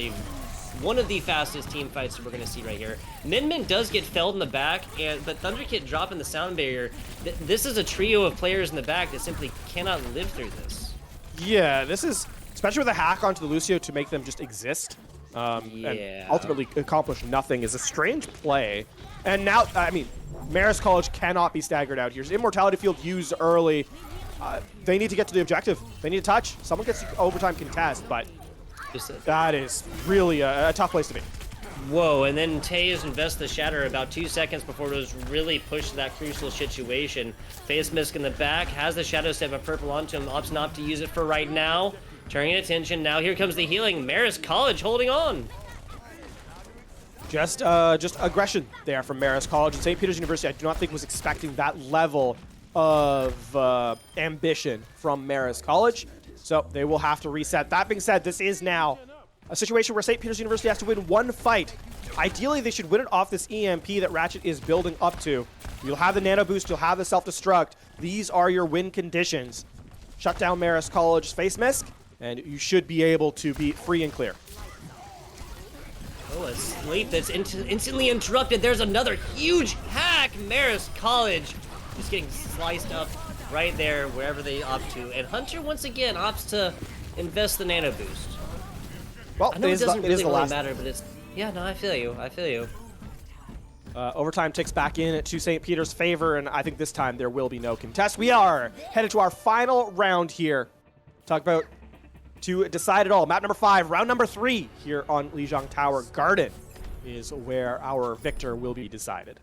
one of the fastest team fights that we're going to see right here. Min does get felled in the back, but Thunderkit dropping the sound barrier. This is a trio of players in the back that simply cannot live through this. Yeah, this is, especially with a hack onto the Lucio to make them just exist. And ultimately accomplish nothing is a strange play. And now, I mean, Marist College cannot be staggered out here. Immortality Field used early. They need to get to the objective. They need to touch. Someone gets the overtime contest, but that is really a tough place to be. Whoa, and then Taze invests the Shatter about 2 seconds before it was really pushed to that crucial situation. Face Misk in the back, has the Shadow Step of purple onto him, opts not to use it for right now. Turning attention, now here comes the healing. Marist College holding on. Just aggression there from Marist College. And St. Peter's University, I do not think was expecting that level of ambition from Marist College. So they will have to reset. That being said, this is now a situation where St. Peter's University has to win one fight. Ideally, they should win it off this EMP that Ratchet is building up to. You'll have the nano boost, you'll have the self-destruct. These are your win conditions. Shut down Marist College's Face Misk, and you should be able to be free and clear. Oh, a sleep that's instantly interrupted. There's another huge hack. Marist College just getting sliced up right there, wherever they opt to. And Hunter, once again, opts to invest the nano boost. Well, I know it doesn't really last matter, but it's... Yeah, no, I feel you. I feel you. Overtime ticks back in to St. Peter's favor, and I think this time there will be no contest. We are headed to our final round here. Talk about to decide it all. Map number 5, round number 3 here on Lijiang Tower Garden is where our victor will be decided.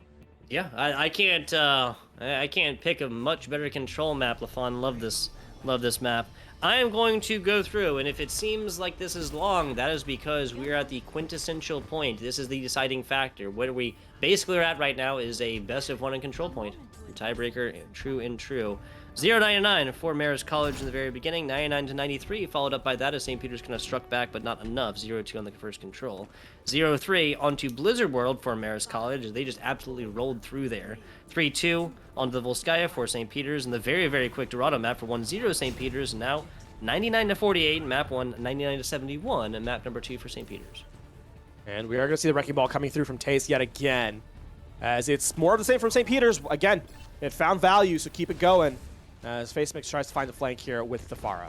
Yeah, I can't pick a much better control map, LaFon. Love this map. I am going to go through, and if it seems like this is long, that is because we're at the quintessential point. This is the deciding factor. What we basically are at right now is a best of 1 in control point. Tiebreaker, true and true. 0-99 for Marist College in the very beginning. 99-93, followed up by that as St. Peter's kind of struck back, but not enough. 0-2 on the first control. 0-3 onto Blizzard World for Marist College. They just absolutely rolled through there. 3-2 onto the Volskaya for St. Peter's, and the very, very quick Dorado map for 1-0 St. Peter's. And now 99-48, map 1, 99-71, and map number 2 for St. Peter's. And we are going to see the Wrecking Ball coming through from Taste yet again, as it's more of the same from St. Peter's. Again, it found value, so keep it going. As FaceMix tries to find the flank here with the Pharah.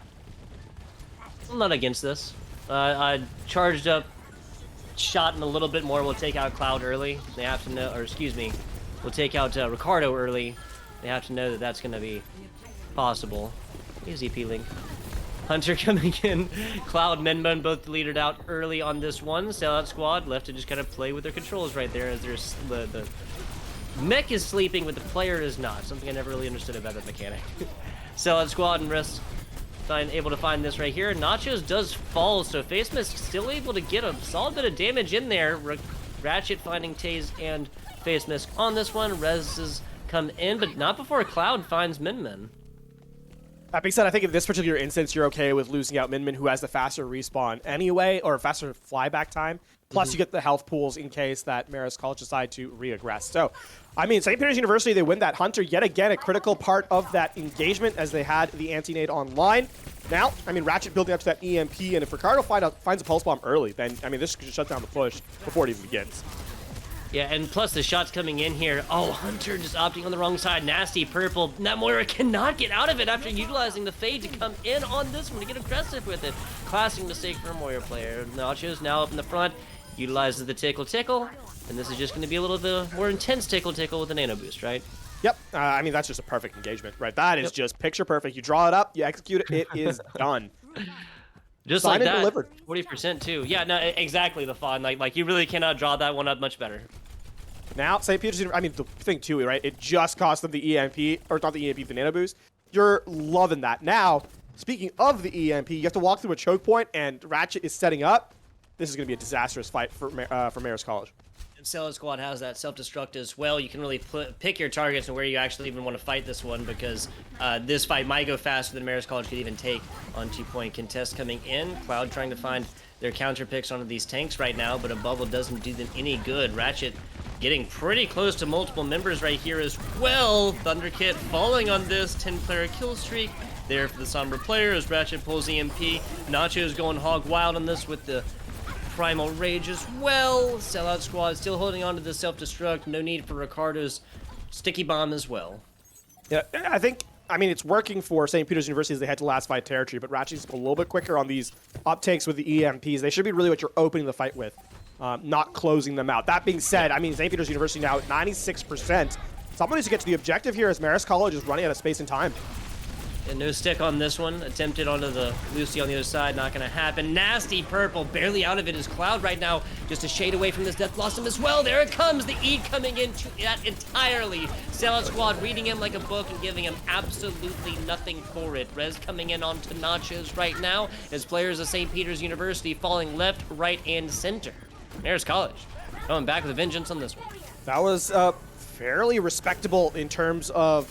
I'm not against this. I charged up, shot in a little bit more. We'll take out Cloud early. They have to know, or excuse me, we'll take out Ricardo early. They have to know that that's going to be possible. Easy peeling. Hunter coming in. Cloud, Menbun both deleted out early on this one. Sellout squad left to just kind of play with their controls right there as there's the mech is sleeping, but the player is not. Something I never really understood about that mechanic. Sellout squad and Rest able to find this right here. Nachos does fall, so FaceMist still able to get a solid bit of damage in there. Ratchet finding Taze and FaceMist on this one. Rez has come in, but not before Cloud finds Minmin. That being said, I think in this particular instance, you're okay with losing out Minmin, who has the faster respawn anyway, or faster flyback time. Plus, you get the health pools in case that Marist College decide to reaggress. So, I mean, St. Peter's University, they win that Hunter yet again, a critical part of that engagement as they had the anti-nade online. Now, I mean, Ratchet building up to that EMP, and if Ricardo finds a pulse bomb early, then, I mean, this could shut down the push before it even begins. Yeah, and plus the shots coming in here. Oh, Hunter just opting on the wrong side. Nasty purple. Now Moira cannot get out of it after utilizing the fade to come in on this one to get aggressive with it. Classic mistake for a Moira player. Nachos now up in the front. Utilizes the tickle, and this is just going to be a little bit more intense tickle with a nano boost, right? Yep. I mean, that's just a perfect engagement, right? That is just picture perfect. You draw it up, you execute it, it is done. Just Signed like that. Delivered. 40% too. Yeah, no, exactly the fun. Like you really cannot draw that one up much better. Now, St. Peter's, I mean, the thing too, right? It just cost them the EMP, or not the EMP, the nano boost. You're loving that. Now, speaking of the EMP, you have to walk through a choke point, and Ratchet is setting up. This is going to be a disastrous fight for Marist College. And Sellout Squad has that self-destruct as well. You can really pick your targets and where you actually even want to fight this one, because this fight might go faster than Marist College could even take on 2-point contest coming in. Cloud trying to find their counter picks onto these tanks right now, but a bubble doesn't do them any good. Ratchet getting pretty close to multiple members right here as well. Thunderkit falling on this 10-player kill streak there for the Sombra player as Ratchet pulls EMP. Nacho's going hog wild on this with the Primal Rage as well. Sellout Squad still holding on to the self-destruct. No need for Ricardo's sticky bomb as well. Yeah, I mean, it's working for St. Peter's University as they head to last fight territory, but Ratchet's a little bit quicker on these uptakes with the EMPs. They should be really what you're opening the fight with, not closing them out. That being said, I mean, St. Peter's University now at 96%. Someone needs to get to the objective here as Marist College is running out of space and time. And no stick on this one. Attempted onto the Lucy on the other side. Not going to happen. Nasty purple. Barely out of it is Cloud right now. Just a shade away from this Death Blossom as well. There it comes. The E coming into that entirely. Sellout Squad reading him like a book and giving him absolutely nothing for it. Rez coming in onto Nachos right now as players of St. Peter's University falling left, right, and center. Marist College going back with a vengeance on this one. That was fairly respectable in terms of,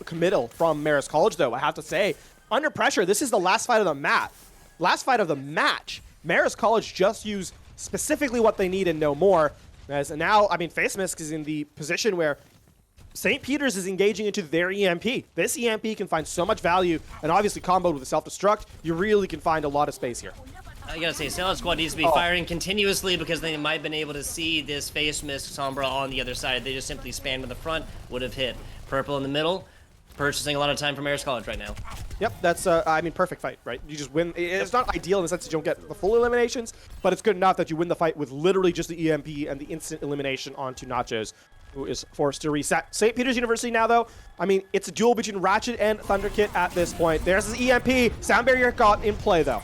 committal from Marist College, though. I have to say, under pressure, this is the last fight of the match. Last fight of the match. Marist College just used specifically what they need and no more. As now, I mean, FaceMist is in the position where St. Peter's is engaging into their EMP. This EMP can find so much value, and obviously comboed with a self-destruct, you really can find a lot of space here. I gotta say, Sellout Squad needs to be firing continuously because they might have been able to see this face mist Sombra on the other side. They just simply spammed to the front, would have hit. Purple in the middle, purchasing a lot of time from Marist College right now. Yep, that's, perfect fight, right? You just win. It's not ideal in the sense that you don't get the full eliminations, but it's good enough that you win the fight with literally just the EMP and the instant elimination onto Nachos, who is forced to reset. St. Peter's University now, though, I mean, it's a duel between Ratchet and Thunderkit at this point. There's his EMP. Sound barrier got in play, though.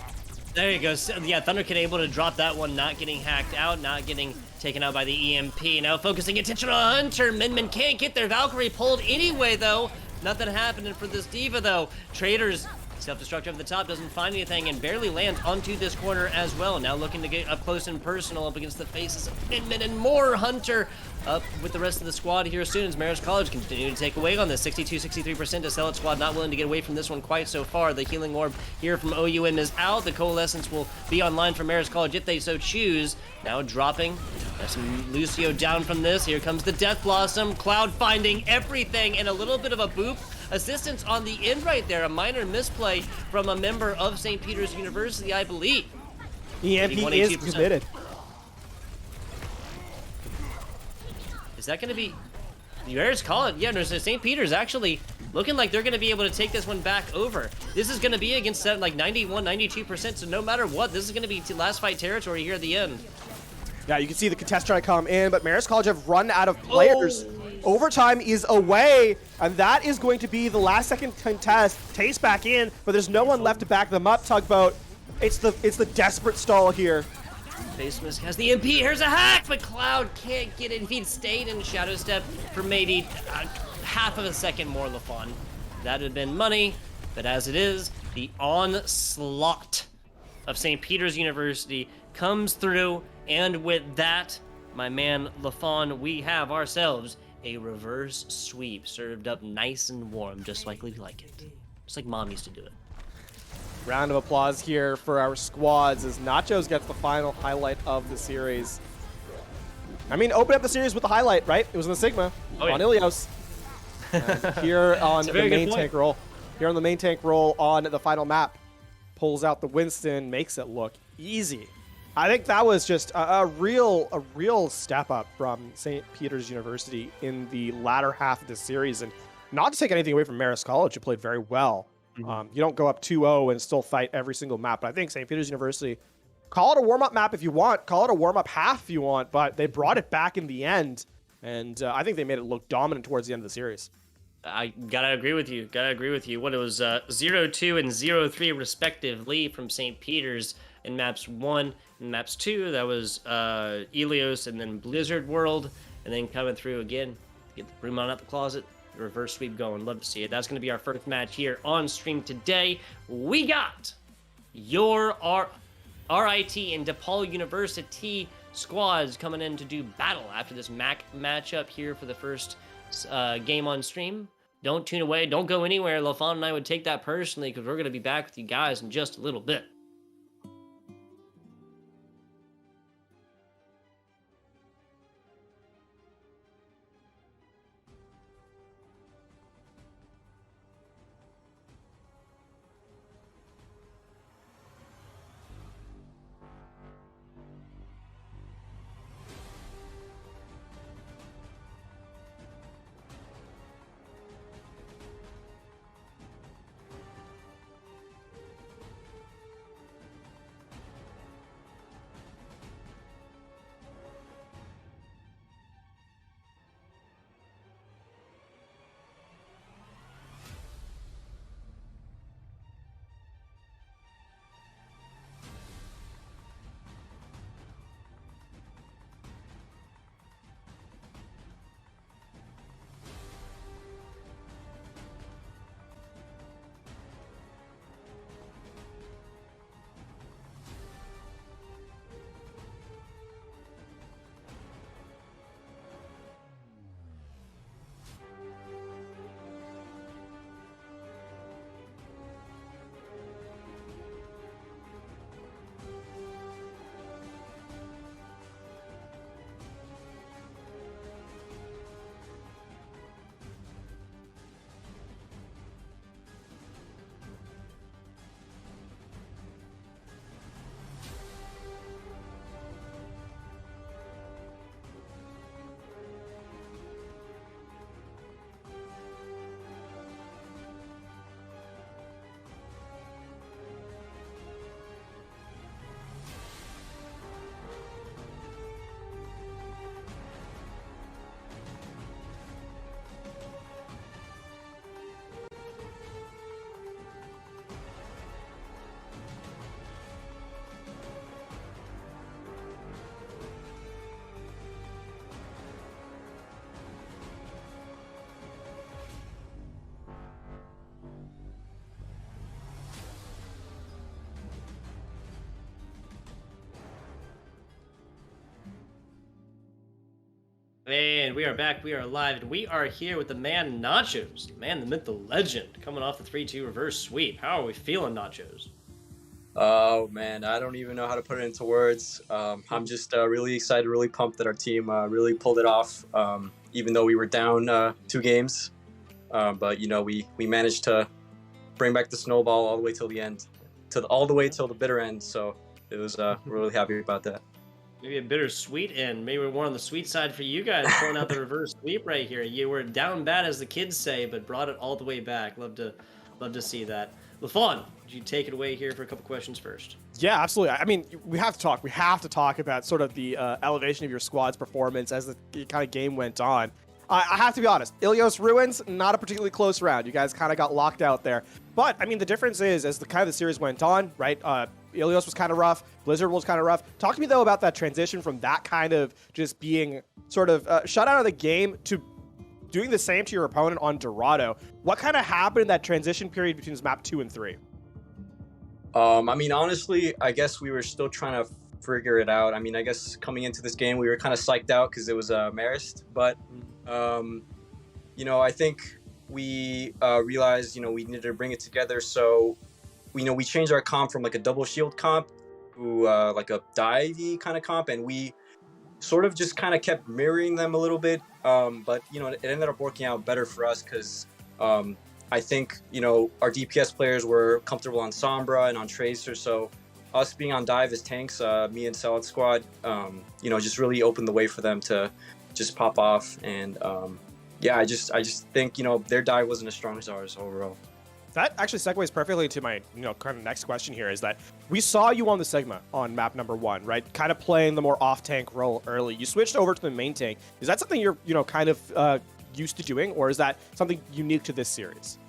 There you go. Yeah, Thunderkit able to drop that one, not getting hacked out, not getting taken out by the EMP. Now focusing attention on Hunter. Minmin can't get their Valkyrie pulled anyway, though. Nothing happening for this Diva, though. Traders Self-destruct over the top, doesn't find anything, and barely lands onto this corner as well. Now looking to get up close and personal up against the faces of Inman and more. Hunter up with the rest of the squad here soon as Marist College continue to take away on this. 62-63% to Zealot squad, not willing to get away from this one quite so far. The healing orb here from OUM is out. The Coalescence will be online for Marist College if they so choose. Now dropping. There's some Lucio down from this. Here comes the Death Blossom. Cloud finding everything, and a little bit of a boop assistance on the end right there. A minor misplay from a member of St. Peter's University, I believe. EMP is committed. Is that going to be... Marist College? Yeah, no, so St. Peter's actually looking like they're going to be able to take this one back over. This is going to be against like 91, 92%, so no matter what, this is going to be last fight territory here at the end. Yeah, you can see the contest trying to come in, but Marist College have run out of players. Overtime is away, and that is going to be the last second contest. Taste back in, but there's no one left to back them up. Tugboat, it's the desperate stall here. Face Mask has the MP. Here's a hack, but Cloud can't get it. If he'd stayed in Shadow Step for maybe half of a second more, LaFon, that would have been money. But as it is, the onslaught of St. Peter's University comes through, and with that, my man LaFon, we have ourselves a reverse sweep served up nice and warm, just like we like it. Just like Mom used to do it. Round of applause here for our squads as Nachos gets the final highlight of the series. I mean, open up the series with the highlight, right? It was in the Sigma on Ilios. And here on the main tank roll. Here on the main tank roll on the final map. Pulls out the Winston, makes it look easy. I think that was just a real step up from St. Peter's University in the latter half of this series. And not to take anything away from Marist College, who played very well. You don't go up 2-0 and still fight every single map. But I think St. Peter's University, call it a warm-up map if you want. Call it a warm-up half if you want. But they brought it back in the end. And I think they made it look dominant towards the end of the series. I gotta agree with you. What it was 0-2 and 0-3 respectively from St. Peter's in maps 1 and maps 2. That was Ilios and then Blizzard World. And then coming through again, get the broom on out the closet. Reverse sweep going. Love to see it. That's going to be our first match here on stream today. We got your RIT and DePaul University squads coming in to do battle after this MAC matchup here for the first game on stream. Don't tune away. Don't go anywhere. LaFon and I would take that personally because we're going to be back with you guys in just a little bit. And we are back, we are live, and we are here with the man Nachos, the man, the myth, the legend, coming off the 3-2 reverse sweep. How are we feeling, Nachos? Oh man, I don't even know how to put it into words. I'm just really excited, really pumped that our team really pulled it off. Even though we were down 2 games, but we managed to bring back the snowball all the way till the end, all the way till the bitter end. So it was we're really happy about that. Maybe a bittersweet end. Maybe we're more on the sweet side for you guys, pulling out the reverse sweep right here. You were down bad, as the kids say, but brought it all the way back. Love to see that. LaFawn, would you take it away here for a couple questions first? Yeah, absolutely. I mean, we have to talk. We have to talk about sort of the elevation of your squad's performance as the kind of game went on. I have to be honest. Ilios Ruins, not a particularly close round. You guys kind of got locked out there. But I mean, the difference is, as the series went on, right? Ilios was kind of rough. Blizzard was kind of rough. Talk to me though about that transition from that kind of just being sort of shut out of the game to doing the same to your opponent on Dorado. What kind of happened in that transition period between map 2 and 3? I mean, honestly, I guess we were still trying to figure it out. I mean, I guess coming into this game, we were kind of psyched out because it was Marist. But, I think we realized, we needed to bring it together. So, we changed our comp from like a double shield comp to like a divey kind of comp. And we sort of just kind of kept mirroring them a little bit. But, it ended up working out better for us because I think, our DPS players were comfortable on Sombra and on Tracer. So us being on dive as tanks, me and Salad Squad, just really opened the way for them to just pop off. And I just think, their dive wasn't as strong as ours overall. That actually segues perfectly to my, kind of next question here is that we saw you on the Sigma on map number 1, right? Kind of playing the more off-tank role early. You switched over to the main tank. Is that something you're, kind of used to doing, or is that something unique to this series?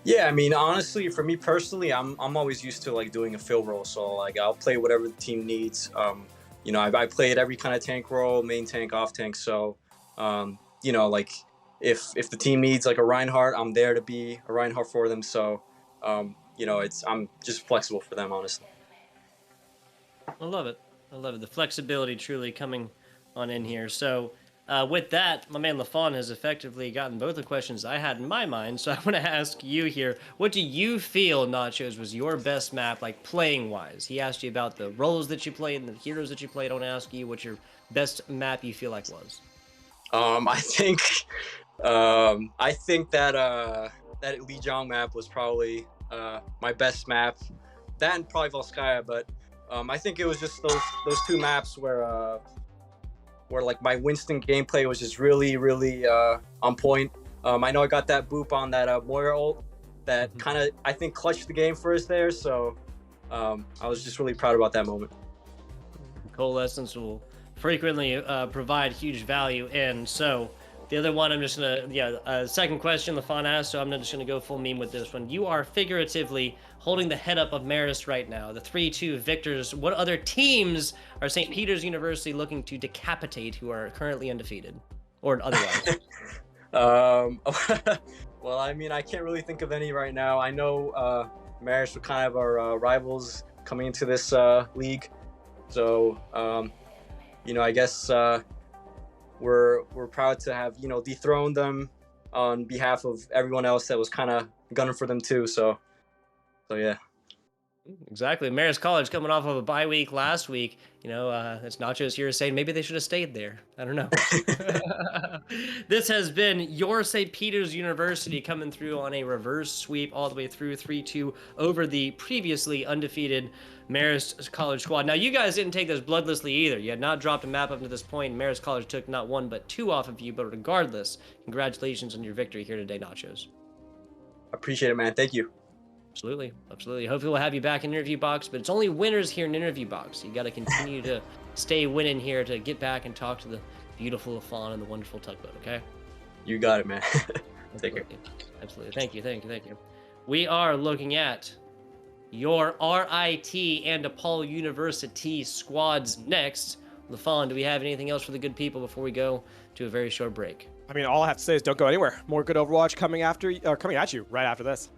Yeah, I mean, honestly, for me personally, I'm always used to like doing a fill role. So like I'll play whatever the team needs. I played every kind of tank role, main tank, off tank. So, like if the team needs like a Reinhardt, I'm there to be a Reinhardt for them. So, I'm just flexible for them, honestly. I love it. I love it. The flexibility truly coming on in here. So with that, my man LaFawn has effectively gotten both the questions I had in my mind. So I want to ask you here, what do you feel, Nachos, was your best map, like playing-wise? He asked you about the roles that you played and the heroes that you played. I want to ask you what your best map you feel like was. I think that that Lijiang map was probably my best map. That and probably Volskaya, but I think it was just those 2 maps where like my Winston gameplay was just really, really on point. I know I got that boop on that Moira ult that kind of, I think, clutched the game for us there. So I was just really proud about that moment. Coalescence will frequently provide huge value. And so the other one, I'm just going to, second question LaFawn asked, so I'm just going to go full meme with this one. You are figuratively holding the head up of Marist right now, the 3-2 victors. What other teams are St. Peter's University looking to decapitate who are currently undefeated or otherwise? Well, I mean, I can't really think of any right now. I know Marist were kind of our rivals coming into this league. So, I guess we're proud to have, dethroned them on behalf of everyone else that was kind of gunning for them too. So yeah. Exactly. Marist College coming off of a bye week last week. It's Nachos here saying maybe they should have stayed there. I don't know. This has been your St. Peter's University coming through on a reverse sweep all the way through 3-2 over the previously undefeated Marist College squad. Now, you guys didn't take this bloodlessly either. You had not dropped a map up to this point. Marist College took not 1 but 2 off of you. But regardless, congratulations on your victory here today, Nachos. Appreciate it, man. Thank you. Absolutely. Absolutely. Hopefully we'll have you back in interview box, but it's only winners here in interview box. You got to continue to stay winning here to get back and talk to the beautiful LaFawn and the wonderful Tugboat, okay? You got it, man. Take care. Absolutely. Thank you. We are looking at your RIT and DePaul University squads next. LaFawn, do we have anything else for the good people before we go to a very short break? I mean, all I have to say is don't go anywhere. More good Overwatch coming at you right after this.